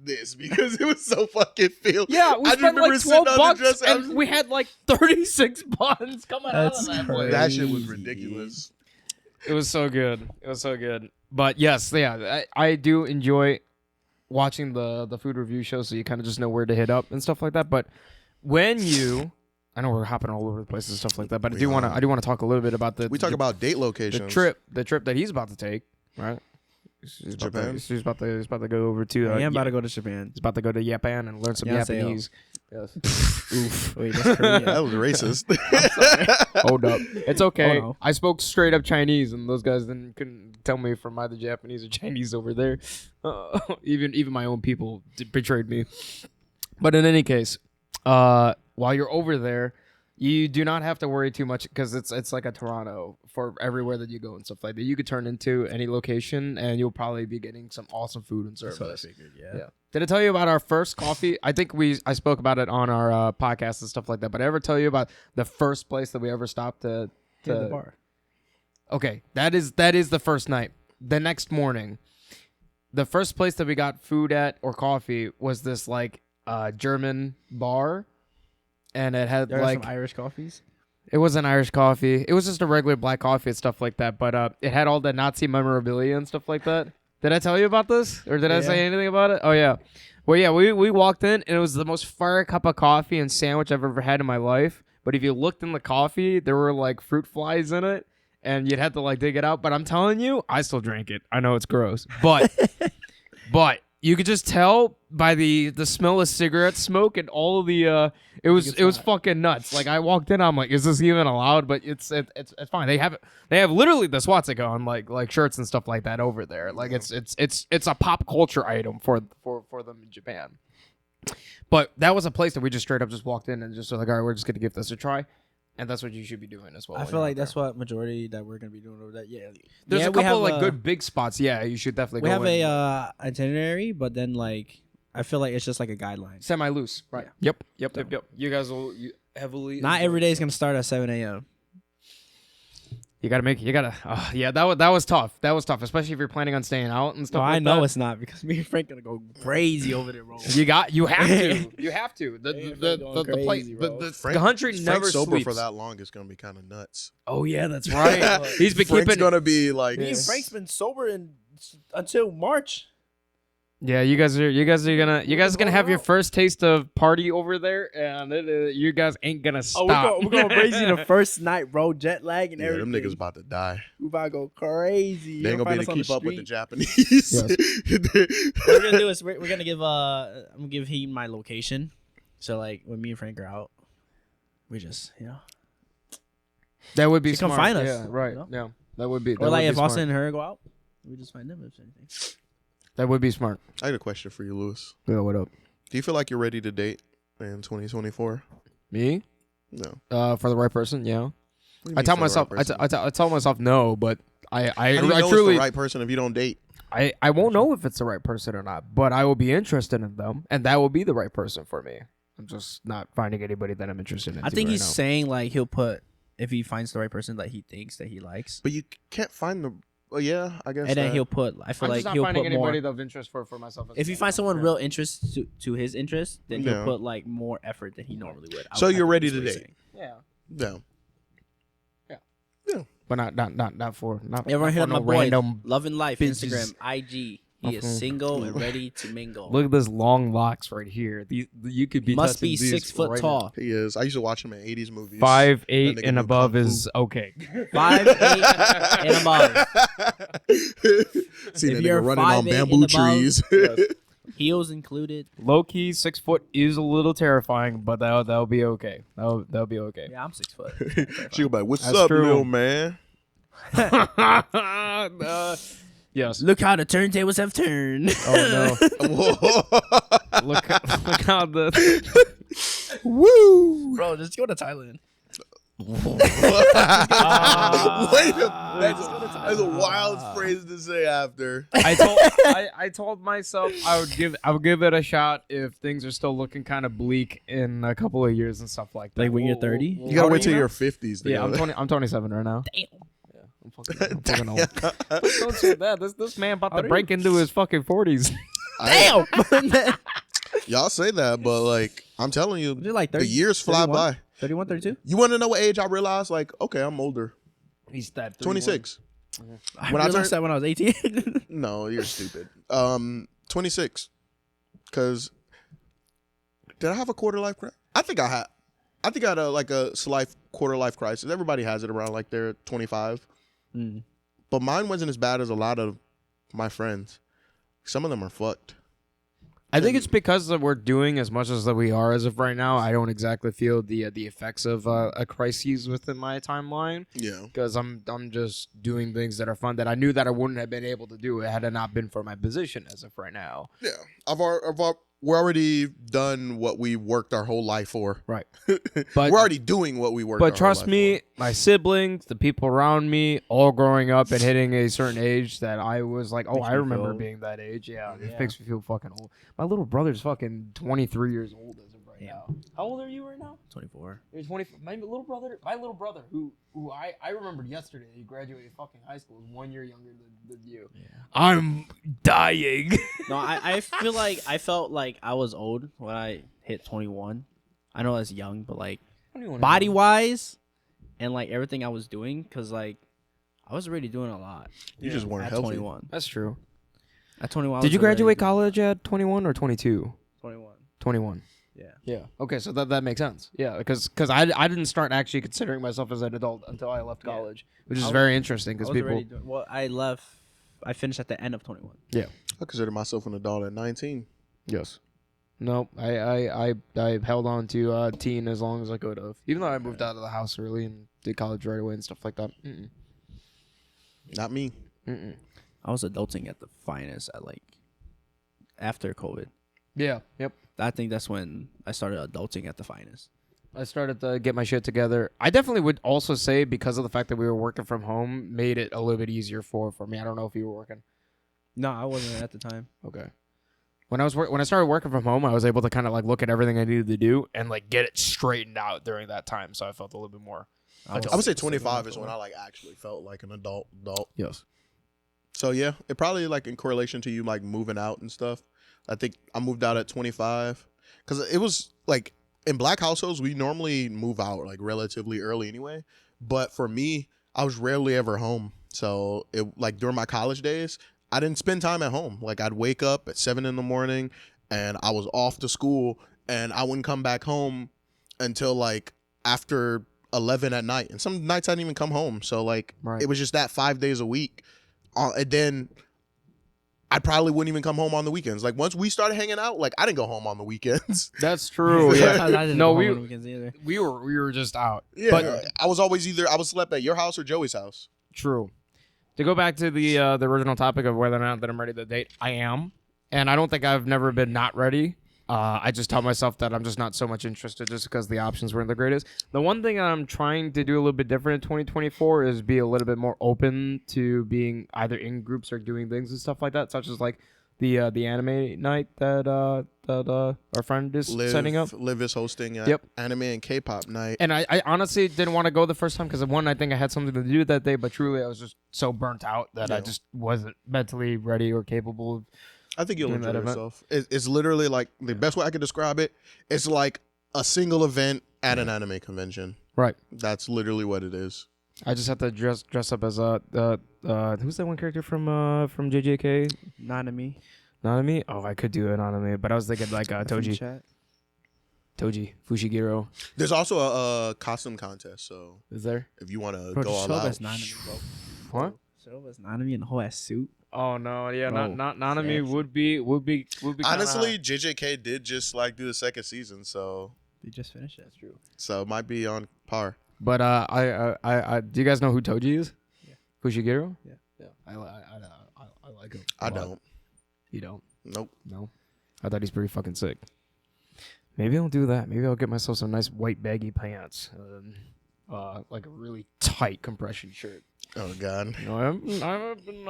this because it was so fucking filled.
Yeah, we
I just
spent
remember
like
sitting
12
on the
bucks,
dresser, I was-
and we had like 36 buns coming
That's
out of that place.
that shit was
Crazy.
ridiculous.
It was so good. It was so good. But yes, yeah, I do enjoy watching the food review show, so you kind of just know where to hit up and stuff like that. But when you, I know we're hopping all over the place and stuff like that, but I do want to talk a little bit about
We talk about date locations.
the trip that he's about to take, right? He's
Japan?
He's about to go over to.
I am about to go to Japan.
He's about to go to Japan and learn some
Annyeonghaseyo.
Japanese. Yes.
Oof. Wait, that's Korean.
That was racist.
Hold up. It's okay.
Oh, no.
I spoke straight up Chinese, and those guys couldn't tell me from either Japanese or Chinese over there. Even my own people betrayed me. But in any case, while you're over there, you do not have to worry too much because it's like a Toronto for everywhere that you go and stuff like that. You could turn into any location, and you'll probably be getting some awesome food and service.
That's what I figured. Yeah.
Did I tell you about our first coffee? I think I spoke about it on our podcast and stuff like that. But I ever tell you about the first place that we ever stopped to
The bar.
Okay, that is the first night. The next morning, the first place that we got food at or coffee was this like German bar, and it had
There are
like
some Irish coffees.
it was an Irish coffee. It was just a regular black coffee and stuff like that. But it had all the Nazi memorabilia and stuff like that. Did I tell you about this, or did I say anything about it? Oh yeah. Well, yeah, we walked in, and it was the most fire cup of coffee and sandwich I've ever had in my life. But if you looked in the coffee, there were like fruit flies in it, and you'd have to like dig it out. But I'm telling you, I still drank it. I know it's gross, but you could just tell by the smell of cigarette smoke and all of the it was fucking nuts. Like I walked in, I'm like, is this even allowed? But it's fine. They have literally the swastika on like shirts and stuff like that over there. Like it's a pop culture item for them in Japan. But that was a place that we just straight up just walked in and just like, all right, we're just gonna give this a try. And that's what you should be doing as well.
I feel like that's what majority that we're gonna be doing over that. Yeah.
There's
Yeah,
a
we
couple
have
of like good big spots. Yeah, you should definitely
We
go
have
in.
a itinerary, but then like I feel like it's just like a guideline.
Semi-loose, right?
Yeah.
Yep. You guys will heavily.
Not every day is gonna start at 7 a.m.
You gotta. Yeah, that was tough. That was tough, especially if you're planning on staying out and stuff.
No,
like
I know
that.
it's not because me and Frank gonna go crazy over there, bro.
You have to. You have to.
Going
The place,
crazy, bro.
the country never
sober
sleeps.
for that long is gonna be kind of nuts.
Oh yeah, that's right. He's been
Frank's
keeping.
gonna be like.
Me and Frank's been sober until March.
Yeah, you guys are gonna have your first taste of party over there, and you guys ain't gonna stop.
Oh, we're going crazy the first night, bro. Jet lag and
Yeah,
everything.
them niggas about to die.
We about to go crazy.
They ain't
You'll
gonna be
find
able to
us on
keep up with the
street.
Japanese.
What we're gonna do is we're gonna give I'm gonna give him my location. So like when me and Frank are out, we just
That would be
She come
smart.
find us,
Yeah, right.
you know?
Yeah, that would be.
or like if
Austin
Austin and her go out, we just find them if anything.
that would be smart.
I got a question for you, Lewis.
Yeah, what up?
Do you feel like you're ready to date in 2024?
Me?
No.
For the right person, yeah.
What do you
I
mean
tell
for the
myself,
right person?
I tell myself no, but I
How do you know
truly,
it's the right person if you don't date?
I won't know if it's the right person or not, but I will be interested in them, and that will be the right person for me. I'm just not finding anybody that I'm interested in.
I think
right
he's
now.
saying like he'll put if he finds the right person that he thinks that he likes,
But you can't find the. Well, yeah, I guess.
and then
that.
he'll put. I feel
I'm
like
just not
he'll
finding
put
anybody
more.
of interest for myself.
If he finds someone
Yeah.
real interest to his interest, then
Yeah.
he'll put like more effort than he normally would.
So
I
you're
think
ready
that's
to
what he's
date?
saying.
Yeah,
Yeah.
but not for not.
Everyone
not
hit
for
up my
no
boy.
random.
Love and Life
bitches.
Instagram IG. He is single and ready to mingle.
Look at this long locks right here. You could be
Must
touching
be
these
6 foot
right
tall.
He is. I used to watch him in 80s movies.
5'8"
That nigga
and
knew
above
kung fu.
is okay.
5'8" and above.
See
If
that
you're
nigga running on
5'8"
bamboo
and above,
trees.
Heels included.
Low key, 6 foot is a little terrifying, but that'll be okay. That'll be okay.
Yeah, I'm 6 foot.
She was like, "What's
That's
up,
true.
little man?"
Yes.
Look how the turntables have turned.
Oh no. look how the
Woo!
Bro, just go to Thailand.
Wait that's a wild phrase to say after.
I told myself I would give it a shot if things are still looking kind of bleak in a couple of years and stuff like that.
Like when you're 30?
You gotta wait till you're 50s.
Yeah, I'm 27 right now.
Damn.
Yeah, I'm fucking old. Don't say that. This man about to break into his fucking 40s.
Damn.
Y'all say that, but like I'm telling you,
You're like 30,
the years fly
31?
by.
31, 32?
You want to know what age I realized? Like, okay, I'm older.
He's that
26.
I
When I
realized that when I was 18.
No, you're stupid. 26. Cause did I have a quarter life crisis? I think I had a slight quarter life crisis. Everybody has it around like they're 25.
Mm.
But mine wasn't as bad as a lot of my friends. Some of them are fucked.
I think it's because we're doing as much as that we are as of right now. I don't exactly feel the effects of a crises within my timeline.
Yeah.
Because I'm just doing things that are fun that I knew that I wouldn't have been able to do had it not been for my position as of right now.
Yeah. We're already done what we worked our whole life for.
Right.
But
But
we're already doing what we worked.
But
our
trust
whole life
me,
for.
my siblings, the people around me, all growing up and hitting a certain age that I was like, oh,
Makes
I
me
remember
feel old.
being that age. Yeah,
Yeah.
it makes me feel fucking old. My little brother's fucking 23 years old as of right now. How old are you right now?
24.
You're 24. My little brother, who I remembered yesterday, he graduated fucking high school, is 1 year younger than you. Yeah. I'm dying.
No, I feel like I felt like I was old when I hit 21. I know that's young, but like body wise and like everything I was doing, because like I was already doing a lot.
You just weren't
at
healthy.
21.
That's true.
At 21. I
Did
was
you
already
graduate
doing-
college at 21 or 22?
21.
21.
Yeah.
Yeah. Okay, so that makes sense. Yeah, because I didn't start actually considering myself as an adult until I left college, which is very interesting because people.
Well, I left. I finished at the end of 21.
Yeah.
I consider myself an adult at 19.
Yes. No, I held on to teen as long as I could have, even though I moved out of the house early and did college right away and stuff like that.
Not me.
I was adulting at the finest at like after COVID.
Yeah. Yep.
I think that's when I started adulting at the finest.
I started to get my shit together. I definitely would also say because of the fact that we were working from home, made it a little bit easier for me. I don't know if you were working.
No, I wasn't at the time.
Okay. When I started working from home, I was able to kind of like look at everything I needed to do and like get it straightened out during that time. So I felt a little bit more.
I would say 25 is when I like actually felt like an adult.
Yes.
So yeah, it probably like in correlation to you like moving out and stuff. I think I moved out at 25 because it was like in black households we normally move out like relatively early anyway. But for me, I was rarely ever home. So it like during my college days, I didn't spend time at home. Like I'd wake up at 7 a.m. and I was off to school and I wouldn't come back home until like after 11 at night. And some nights I didn't even come home. So like It was just that 5 days a week. And then I probably wouldn't even come home on the weekends. Like once we started hanging out, like I didn't go home on the weekends.
That's true. Yeah.
I didn't
No,
go home
we-
on the weekends either.
we were just out.
Yeah,
But
I was always I was slept at your house or Joey's house.
true. To go back to the original topic of whether or not that I'm ready to date, I am, and I don't think I've never been not ready. I just tell myself that I'm just not so much interested just because the options weren't the greatest. The one thing I'm trying to do a little bit different in 2024 is be a little bit more open to being either in groups or doing things and stuff like that, such as like the anime night that our friend is setting up.
Liv is hosting anime and K-pop night.
And I honestly didn't want to go the first time because one, I think I had something to do that day, but truly I was just so burnt out that I just wasn't mentally ready or capable of.
I think you'll
doing
enjoy
that event.
yourself. It's literally like the best way I could describe it. It's like a single event at an anime convention.
Right.
That's literally what it is.
I just have to dress up as who's that one character from JJK? Nanami? Oh, I could do an anime, but I was thinking like Toji Fushiguro.
There's also a costume contest, so
Is there?
if you want to
Bro,
go all out.
Nanami, bro.
What?
Show us Nanami in a whole ass suit.
Oh no, yeah,
Bro,
not Nanami would be
Honestly, JJK did just like do the second season, so
They just finished it. That's true.
it might be on par.
But I do you guys know who Toji is?
Yeah.
Fushiguro?
Yeah.
I like him.
I don't.
You don't?
Nope.
No. I thought he's pretty fucking sick. Maybe I'll do that. Maybe I'll get myself some nice white baggy pants, like a really tight compression shirt.
Oh God.
You know,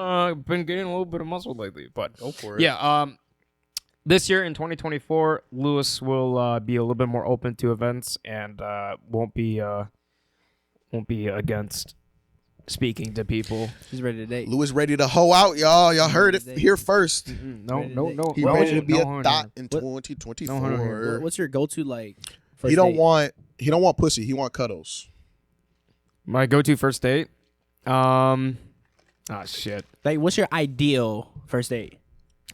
I've been getting a little bit of muscle lately, but
Go for it.
yeah. This year in 2024, Lewis will be a little bit more open to events and won't be against speaking to people.
He's ready to date.
Lewis ready to hoe out, y'all. Y'all heard it here first.
No.
He ready to be a thought in 2024.
What's your go-to like? First
He don't
date?
want pussy. He want cuddles.
My go-to first date. Shit.
Like, what's your ideal first date?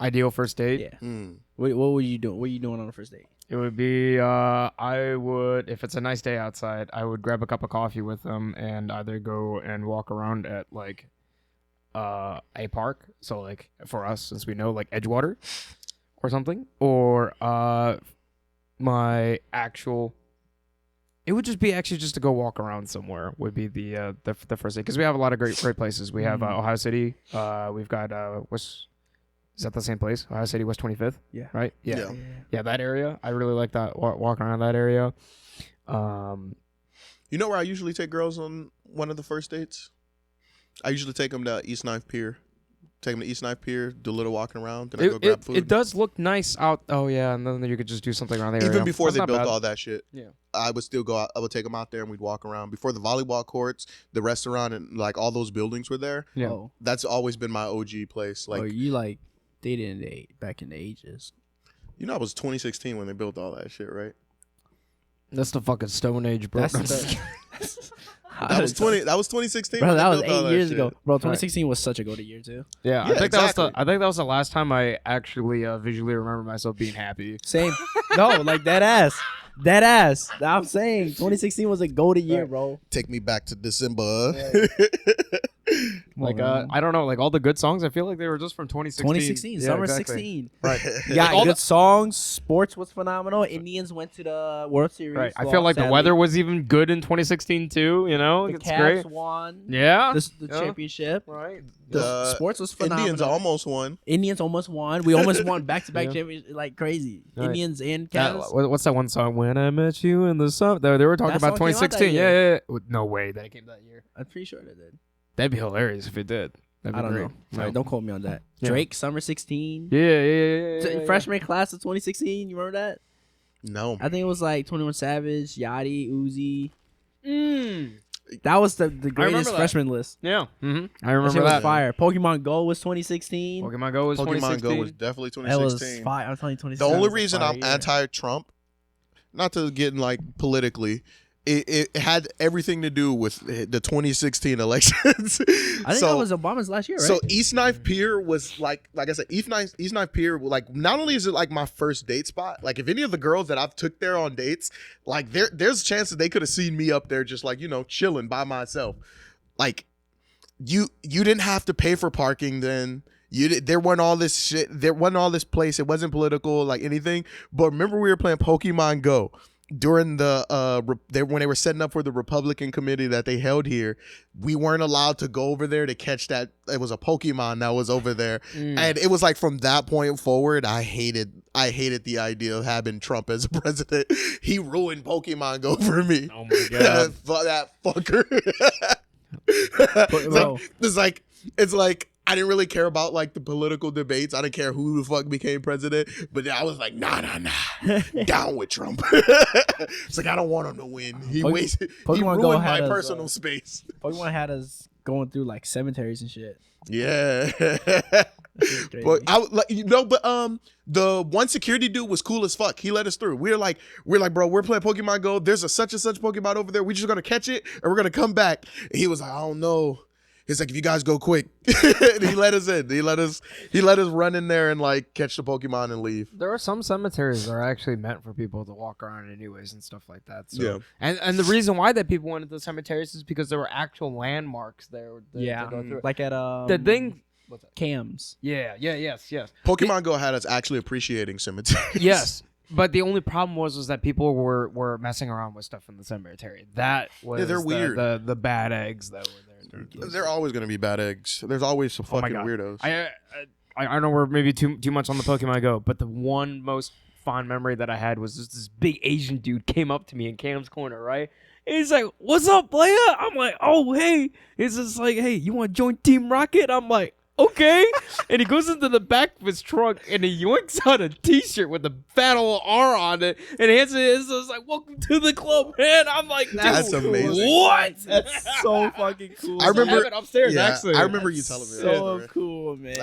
Ideal first date.
Yeah. What were you doing? What are you doing on a first date?
It would be I would, if it's a nice day outside, I would grab a cup of coffee with them and either go and walk around at like a park. So like for us, since we know, like Edgewater or something, or my actual. It would just be actually just to go walk around somewhere would be the first day, because we have a lot of great places. We have Ohio City. We've got is that the same place? Ohio City, West 25th.
Yeah.
Right. Yeah, that area. I really like that. Walk around that area.
You know where I usually take girls on one of the first dates? I usually take them to East Ninth Pier. Take them to East Ninth Pier, do a little walking around, then I go grab food.
It does look nice out. Oh yeah, and then you could just do something around there.
Even before they built all that shit.
Yeah.
I would still go out. I would take them out there and we'd walk around. Before the volleyball courts, the restaurant, and like all those buildings were there.
Yeah.
Oh.
That's always been my OG place. Like,
you like dated back in the ages?
you know, it was 2016 when they built all that shit, right?
That's the fucking Stone Age, bro.
That was 2016.
Bro,
when they
that was
built all
8 years
shit.
ago. Bro, 2016 was such a golden year too.
Yeah, I
Yeah,
think
exactly.
that was the last time I actually visually remember myself being happy.
Same. No, like that ass. I'm saying 2016 was a golden year, bro.
Take me back to December.
Like I don't know, like all the good songs, I feel like they were just from 2016.
2016,
Yeah,
summer
exactly.
16.
Right.
Yeah,
Like, all
good
the-
songs. Sports was phenomenal. Indians went to the World Series.
Right. I
lost,
feel like the
sadly.
weather was even good in 2016 too. You know,
The
it's
Cavs
great.
won.
Yeah.
The
Yeah.
championship.
Right.
The sports was phenomenal.
Indians almost won.
We almost won back-to-back
Yeah.
championships, like crazy.
Right.
Indians and Cavs.
What's that one song? When I Met You in the Summer. They were talking
That
about
song came out that
2016.
year.
Yeah. No way that it came that year.
I'm pretty sure they did.
That'd be hilarious if it did. That'd be
I don't
great.
know.
No.
All right, don't quote me on that.
Yeah.
Drake, summer 16.
Yeah.
Freshman class of 2016. You remember that?
No.
I think it was like 21 Savage, Yachty, Uzi. That was the greatest
that.
freshman list.
Yeah. Mm-hmm. I
That
remember
shit was
that.
fire. Pokemon Go was 2016.
Pokemon Go was
Pokemon
2016.
Go was definitely
That was
2016.
fire. I'm telling you,
The
2016.
only
was a
reason
fire
I'm
year.
anti-Trump, not to get in like politically, it had everything to do with the 2016 elections.
I think that was Obama's last year, right?
So East Ninth Pier was like I said, East Ninth Pier, like not only is it like my first date spot, like if any of the girls that I've took there on dates, like there's a chance that they could have seen me up there just like, you know, chilling by myself. Like you didn't have to pay for parking then. There wasn't all this shit. There wasn't all this place. It wasn't political like anything. But remember we were playing Pokemon Go during the when they were setting up for the Republican committee that they held here. We weren't allowed to go over there to catch that. It was a Pokemon that was over there, and it was like from that point forward, I hated the idea of having Trump as a president. He ruined Pokemon Go for me.
Oh my god.
That fucker. It's like I didn't really care about like the political debates. I didn't care who the fuck became president, but I was like, nah, down with Trump. It's like I don't want him to win. He
Pokemon Go
ruined my
had us,
personal space.
Pokemon had us going through like cemeteries and shit.
Yeah. But I would like the one security dude was cool as fuck. He let us through. We're like, bro, we're playing Pokemon Go. There's a such and such Pokemon over there. We're just gonna catch it and we're gonna come back. And he was like, I don't know. He's like, if you guys go quick. And he let us in. He let us run in there and like catch the Pokemon and leave.
There are some cemeteries that are actually meant for people to walk around anyways and stuff like that. So,
Yeah.
And the reason why that people went into the cemeteries is because there were actual landmarks there.
Yeah,
To go through.
like at
The thing. What's that?
Cam's.
Yes.
Pokemon Go had us actually appreciating cemeteries.
Yes. But the only problem was that people were messing around with stuff in the cemetery. That was
they're weird.
The bad eggs that were there.
They're always gonna be bad eggs. There's always some
Oh my
fucking
God.
weirdos.
I know we're maybe too much on the Pokemon Go, but the one most fond memory that I had was just this big Asian dude came up to me in Cam's corner, right? And he's like, "What's up, player?" I'm like, "Oh, hey." He's just like, "Hey, you want to join Team Rocket?" I'm like, "Okay." And he goes into the back of his trunk and he yoinks out a T-shirt with a fat old R on it and hands it. It's just like, "Welcome to the club, man." I'm like,
That's
"Dude,
amazing.
What?
That's so fucking cool.
I remember
I have it upstairs,
yeah,
actually.
I remember you telling me that.
So
story.
cool, man.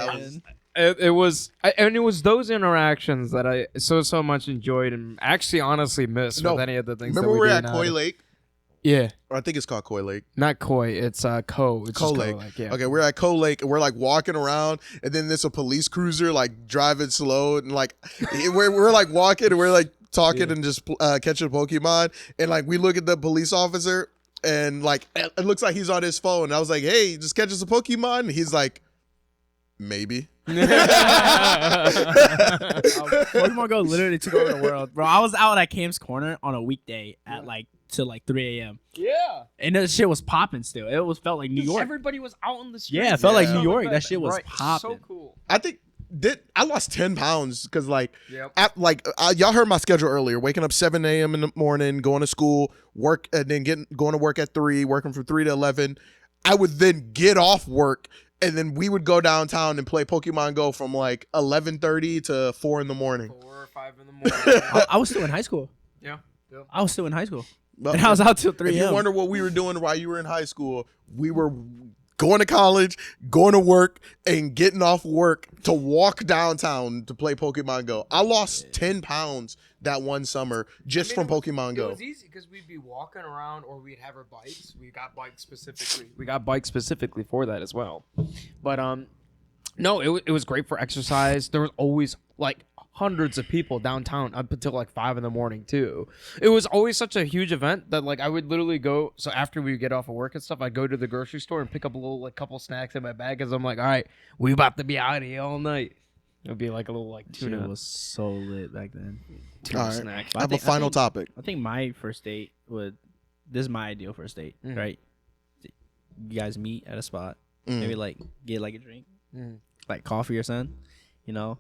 That was-
It was those interactions that I so much enjoyed and actually honestly missed
No,
with any of the things.
Remember
that
we
we
were
do
at
now.
Koi Lake?
Yeah,
Or I think it's called Koi Lake.
not Koi. It's Ko. It's
Ko
just
Lake.
Yeah.
Okay, we're at Ko Lake and we're like walking around, and then there's a police cruiser like driving slow, and like we're like walking and we're like talking and just catching Pokemon, and like we look at the police officer and like it looks like he's on his phone. And I was like, "Hey, just catch us a Pokemon." And he's like, "Maybe."
Pokemon Go literally took over the world, bro. I was out at Cam's corner on a weekday at like till like 3 a.m.
Yeah.
and that shit was popping still. It was felt like New York.
Everybody was out on the street.
Yeah, it felt like
Yeah.
New York. That shit was
Right.
popping.
So cool.
I think I lost 10 pounds because like
Yep.
y'all heard my schedule earlier, waking up 7 a.m. in the morning, going to school, work, and then going to work at 3, working from 3 to 11. I would then get off work, and then we would go downtown and play Pokemon Go from like 11:30 to 4 in the morning.
4 or 5 in the morning.
I was still in high school.
Yeah.
I was still in high school.
But
And I was out till 3
if you
a.m.
wonder what we were doing while you were in high school, we were going to college, going to work, and getting off work to walk downtown to play Pokemon Go. I lost 10 pounds that one summer just from Pokemon Go.
It was easy because we'd be walking around or we'd have our bikes. We got bikes specifically. We got bikes specifically for that as well. But no, it was great for exercise. There was always like hundreds of people downtown up until like 5 in the morning too. It was always such a huge event that like I would literally go. So after we get off of work and stuff, I'd go to the grocery store and pick up a little like couple snacks in my bag because I'm like, all right, we about to be out here all night. It would be like a little like tuna.
Shit was so lit back then.
All right.
snack.
I have a final topic.
I think my first date would. This is my ideal first date, right? You guys meet at a spot, maybe like get like a drink, like coffee or something, you know,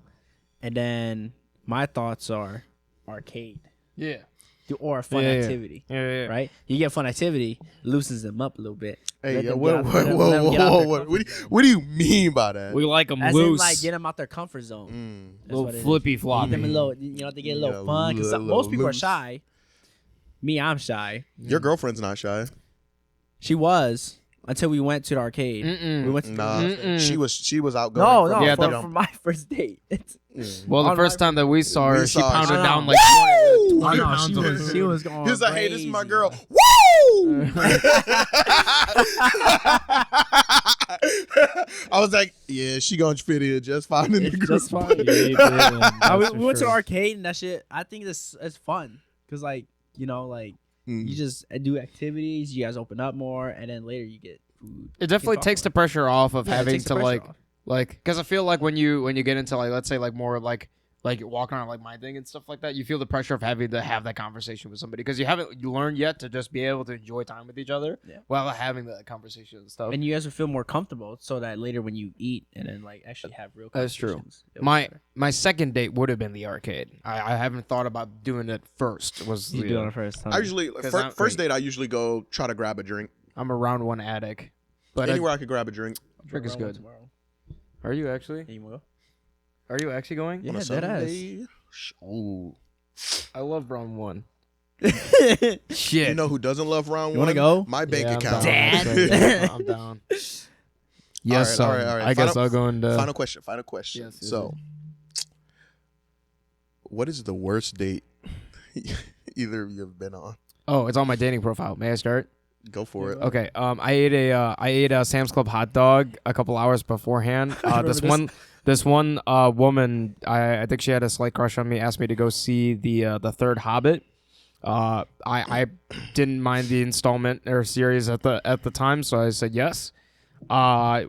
and then my thoughts are arcade,
Yeah.
or a fun
Yeah.
activity,
Yeah.
right? You get fun activity, loosens them up a little bit.
Hey,
Let
yo,
them
whoa,
get out- let them get out their
whoa.
comfort zone.
What do you mean by that?
We like them
As in,
loose.
like, get them out their comfort zone. That's
little
what it is.
flippy
Get
floppy.
them a little, you know, they get a little
Yeah,
fun because
little
most people are
loose.
shy. Me, I'm shy.
Your girlfriend's not shy.
She was until we went to the arcade.
Mm-mm.
We went to
Nah, she was outgoing.
no,
from
no,
Yeah,
the
for,
jump.
for my first date. It's,
Well, the
On
first
my-
time that we saw her,
We
she
saw her.
pounded
I
down
know.
like 20
I know,
pounds on her.
she was going.
He was like, "Hey, this is my
crazy.
girl." Woo! I was like, "Yeah, she gonna fit in just fine in the
It's
group."
just fun. We went to the arcade and that shit. I think it's fun because like you know like you just do activities. You guys open up more, and then later you get food.
It definitely takes the pressure off of
Yeah, it
having
takes the
to
pressure off.
like because I feel like when you get into like let's say like more like walking around like my thing and stuff like that, you feel the pressure of having to have that conversation with somebody because you haven't learned yet to just be able to enjoy time with each other while having that conversation and stuff.
And you guys will feel more comfortable so that later when you eat and then like actually have real
That's true.
conversations, it'll be better.
My second date would have been the arcade. I haven't thought about doing it first. Was
You
the,
do it on first time.
I usually
I'm-
first date. I usually go try to grab a drink
I'm a round one addict, but
anywhere I could grab a drink.
drink is good.
Tomorrow.
Are you actually?
Hey, you wanna go?
Are you actually going?
Yeah,
On a
dead ass.
Sunday. Ooh.
I love round one.
Shit.
You know who doesn't love round
You
one?
wanna go?
My bank
Yeah, I'm
account.
down.
Dad.
I'm down. Yes,
all right.
I guess I'll go into
Final question.
Yes,
So, what is the worst date either of you have been on?
Oh, it's on my dating profile. May I start?
Go for it.
Okay. I ate a Sam's Club hot dog a couple hours beforehand. This one woman, I think she had a slight crush on me, asked me to go see the third Hobbit. I didn't mind the installment or series at the time, so I said yes. We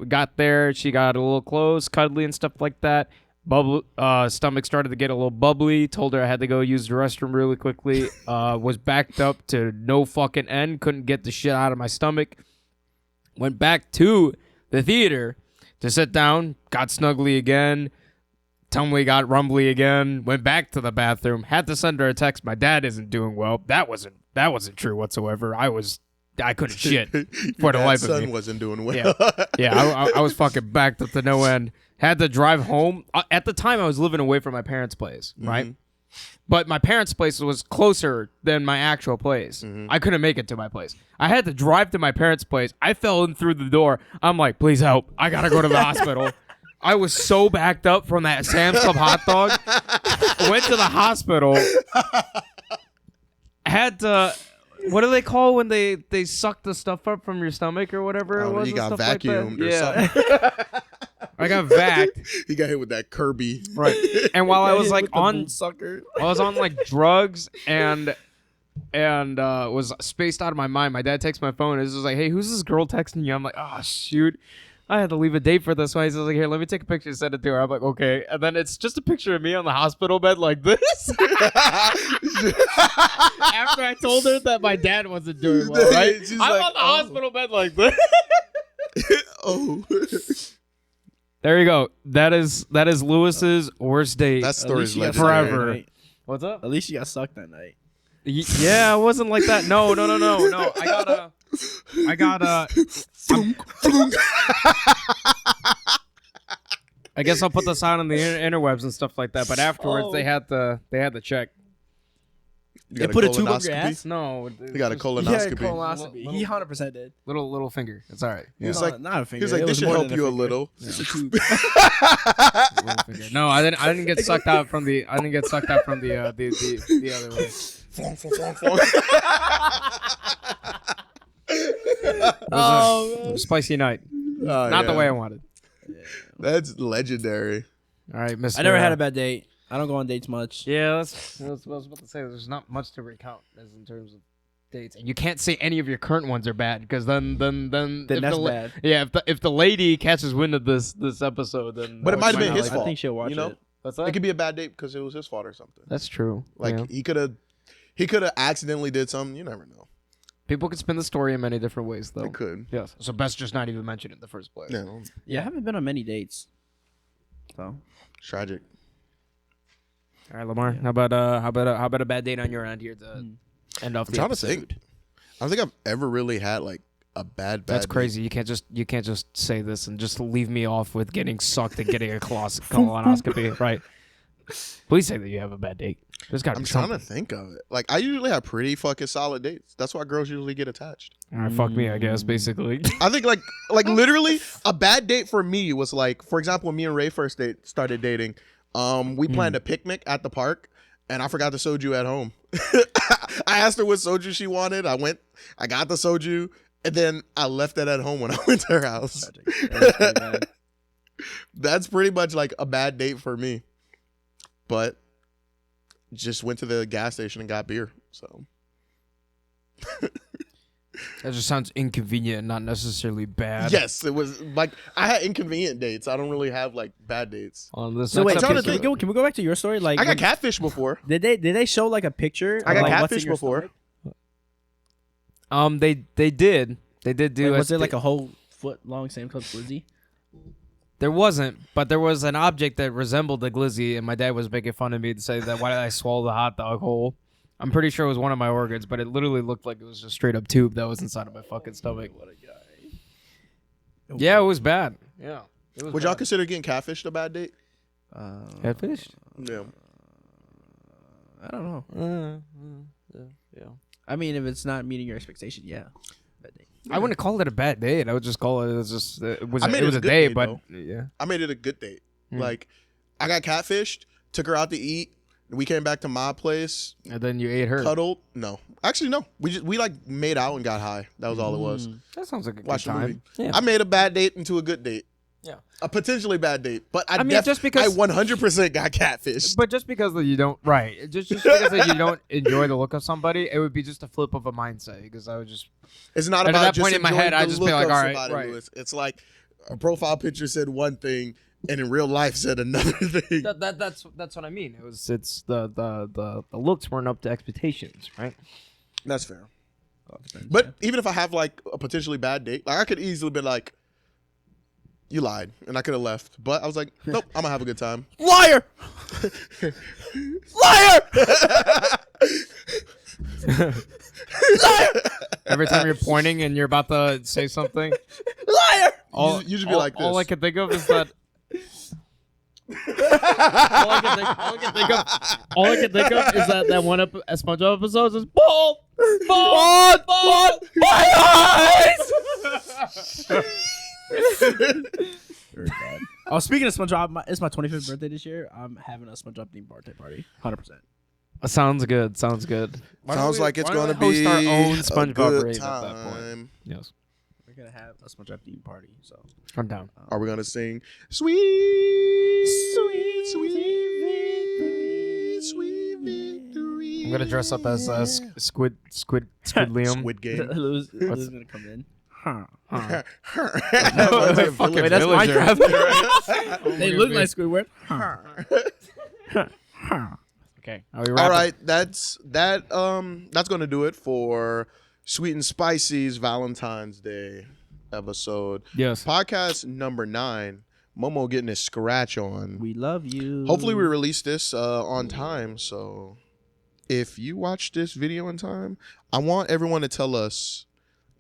got there, she got a little close, cuddly and stuff like that. Stomach started to get a little bubbly. Told her I had to go use the restroom really quickly. Was backed up to no fucking end. Couldn't get the shit out of my stomach. Went back to the theater to sit down. Got snuggly again. Tumly got rumbly again. Went back to the bathroom. Had to send her a text. My dad isn't doing well. That wasn't true whatsoever. I couldn't shit for the life of me.
Son wasn't doing well.
Yeah, I was fucking backed up to no end. Had to drive home. At the time, I was living away from my parents' place, right? But my parents' place was closer than my actual place. I couldn't make it to my place. I had to drive to my parents' place. I fell in through the door. I'm like, please help. I got to go to the hospital. I was so backed up from that Sam's Club hot dog. Went to the hospital. Had to... What do they call when they suck the stuff up from your stomach or whatever it was?
You got
stuff
vacuumed
like
or something.
I got vacced.
He got hit with that Kirby.
Right. And while I was like on
sucker.
I was on like drugs and was spaced out of my mind. My dad takes my phone and is just like, hey, who's this girl texting you? I'm like, oh shoot. I had to leave a date for this one. He's like, here, let me take a picture and send it to her. I'm like, okay. And then it's just a picture of me on the hospital bed like this. After I told her that my dad wasn't doing well, right? I'm like, on the hospital bed like this.
Oh.
There you go. That is Lewis's worst date.
That story's
legendary. Forever.
What's up? At least you got sucked that night.
Yeah, it wasn't like that. No. I got I guess I'll put this out on the interwebs and stuff like that. But afterwards, they had the check.
They
put a tube up your ass?
No,
He got a colonoscopy.
Yeah, colonoscopy. He 100% did.
Little finger. It's all right.
He was
No,
like,
not a finger.
he was like,
It
this
was
should
more
help
than
you a
finger.
little.
It's a tube.
Little finger. No, I didn't get sucked out from the. I didn't get sucked out from the other way. It was a spicy night. Not the way I wanted.
That's legendary.
All right, Mr.
I never had a bad date. I don't go on dates much.
Yeah, that's what I was about to say. There's not much to recount as in terms of dates, and you can't say any of your current ones are bad because then
That's bad.
Yeah, if the lady catches wind of this episode, then
But it might have been his
I
fault.
think she'll watch
you know?
it.
What's
It
that?
could be a bad date because it was his fault or something.
That's true.
Like
Yeah.
he could have accidentally did something. You never know.
People could spin the story in many different ways, though.
They could.
Yes. So best just not even mention it in the first place.
No.
Yeah, I haven't been on many dates. So
Tragic.
All right, Lamar. How about a bad date on your end here to end off
I'm
the
trying
episode?
to think. I don't think I've ever really had like a bad
That's
date.
crazy. You can't just say this and just leave me off with getting sucked and getting a colonoscopy, right? Please say that you have a bad date. There's got to
I'm
be
trying
something.
to think of it. Like I usually have pretty fucking solid dates. That's why girls usually get attached.
All right, fuck me, I guess. Basically.
I think like literally a bad date for me was like, for example, when me and Ray first started dating, we planned a picnic at the park, and I forgot the soju at home. I asked her what soju she wanted. I got the soju, and then I left it at home when I went to her house.
that's pretty bad.
That's pretty much like a bad date for me. But just went to the gas station and got beer. So
That just sounds inconvenient and not necessarily bad.
yes, it was like I had inconvenient dates. I don't really have like bad dates.
On this
So wait,
next
I'm trying
can,
to
can we
episode-
go back to your story? Like,
I got catfish before.
did they show like a picture?
I
of,
got
like, what's in
catfish
your
before.
stomach?
They did do.
Like, was it like a whole foot long Sam Club glizzy?
There wasn't, but there was an object that resembled a glizzy, and my dad was making fun of me to say that why did I swallow the hot dog whole? I'm pretty sure it was one of my organs, but it literally looked like it was just straight up tube that was inside of my fucking stomach.
What a guy.
Yeah, it was bad. Yeah. It was
Would y'all
bad.
consider getting catfished a bad date?
Catfished?
Yeah.
I don't know.
Yeah.
I mean, if it's not meeting your expectation, yeah. Bad date.
I wouldn't call it a bad date. I would just call it just it was
I made
it
it
was
a
a
good
day,
date,
but
though.
yeah.
I made it a good date. Like, I got catfished, took her out to eat. We came back to my place,
And then you ate her.
cuddled. No, actually, no. We like made out and got high. That was all it was.
That sounds like a good
Watched the
time.
movie.
Yeah.
I made a bad date into a good date.
Yeah.
A potentially bad date, but I
mean, just because
I 100% got catfished.
But just because you don't just because that you don't enjoy the look of somebody, it would be just a flip of a mindset. Because I would just
It's not
And at
about
that
just
point in my
enjoying
head, I'd
the
just be
look
like,
of
all right,
somebody,
right.
Louis. It's like a profile picture said one thing, and in real life said another thing.
that's what I mean. It's the looks weren't up to expectations, right?
That's fair. But even if I have like a potentially bad date, like I could easily be like, "You lied," and I could have left. But I was like, "Nope, I'm gonna have a good time."
Liar! Liar!
Every time you're pointing and you're about to say something,
Liar!
You just be like this.
All I can think of is that. all I can think of is that one SpongeBob episode is bald, my eyes.
Very bad. Oh, speaking of SpongeBob, it's my 25th birthday this year. I'm having a SpongeBob themed birthday party. 100%.
Sounds good. Sounds good.
Sounds like it's gonna
host
be
our own
a
SpongeBob
good
rave at that
time.
point. Yes,
We're gonna have a SpongeBob themed party. So
I'm down.
Are we gonna sing sweet victory?
I'm gonna dress up as Squid Liam.
Squid Game.
Lou's gonna come in. Huh.
Fucking
Wait, that's
villager.
Minecraft. They look like Squidward.
Okay, are we wrapping?
All right, that's gonna do it for Sweet and Spicy's Valentine's Day episode.
Yes.
Podcast number 9. Momo getting his scratch on.
We love you.
Hopefully we release this on time. So if you watch this video in time, I want everyone to tell us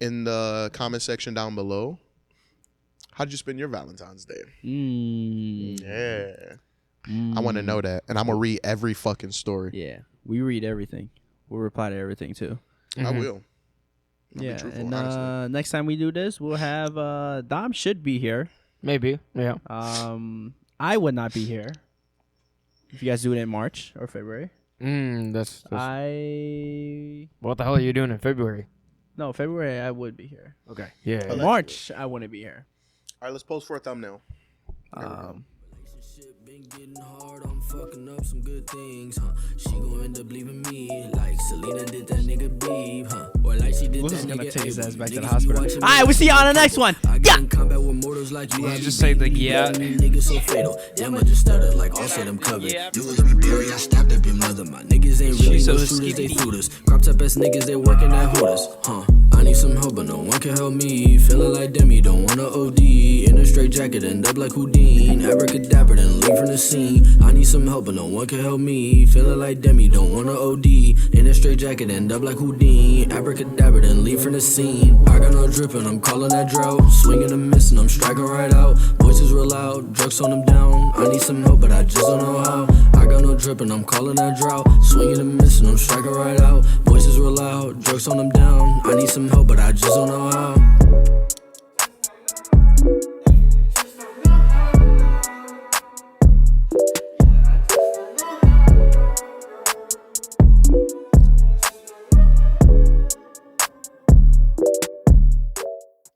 in the comment section down below, how'd you spend your Valentine's Day? Yeah. I want to know that. And I'm going to read every fucking story.
Yeah, we read everything. We'll reply to everything too.
I will. I'll be
Yeah,
truthful,
and
honestly.
next time we do this, we'll have Dom should be here.
Maybe. Yeah.
I would not be here. If you guys do it in March or February,
That's what the hell are you doing in February?
February I would be here.
Okay. Yeah.
Allegedly.
March I wouldn't be here.
All right, let's post for a thumbnail.
Relationship been getting hard, I'm fucking up some good things, huh? She gon' end up leaving me like Selena did that nigga Beeb, huh? Or like she did
Who's
that
gonna
nigga
take his
Abel.
ass back to the
Niggas be
hospital?
watching
All right,
me
we'll see you on the next one.
I get
Yeah.
in combat with mortals like you.
You just say the yeah.
Niggas so fatal. Damn, I just stuttered like all said I'm covered. You was a berry, I stabbed up your mother. My niggas ain't really
so
no shooters, they
skippy.
footers. Cropped up ass niggas, they working at Hooters, huh? I need some help, but no one can help me. Feeling like Demi, don't wanna OD. In a straight jacket, end up like Houdini. Abracadabra, then leave from the scene. I need some help, but no one can help me. Feeling like Demi, don't wanna OD. In a straight jacket, end up like Houdini. Abracadabra, then leave from the scene. I got no dripping, I'm calling that drought. Swinging and missing, I'm striking right out. Voices real loud, drugs on them down. I need some help, but I just don't know how. I got no dripping, I'm calling that drought. Swinging and missing, I'm striking right out. Voices real loud, drugs on them down. I need some help, but I just don't know how.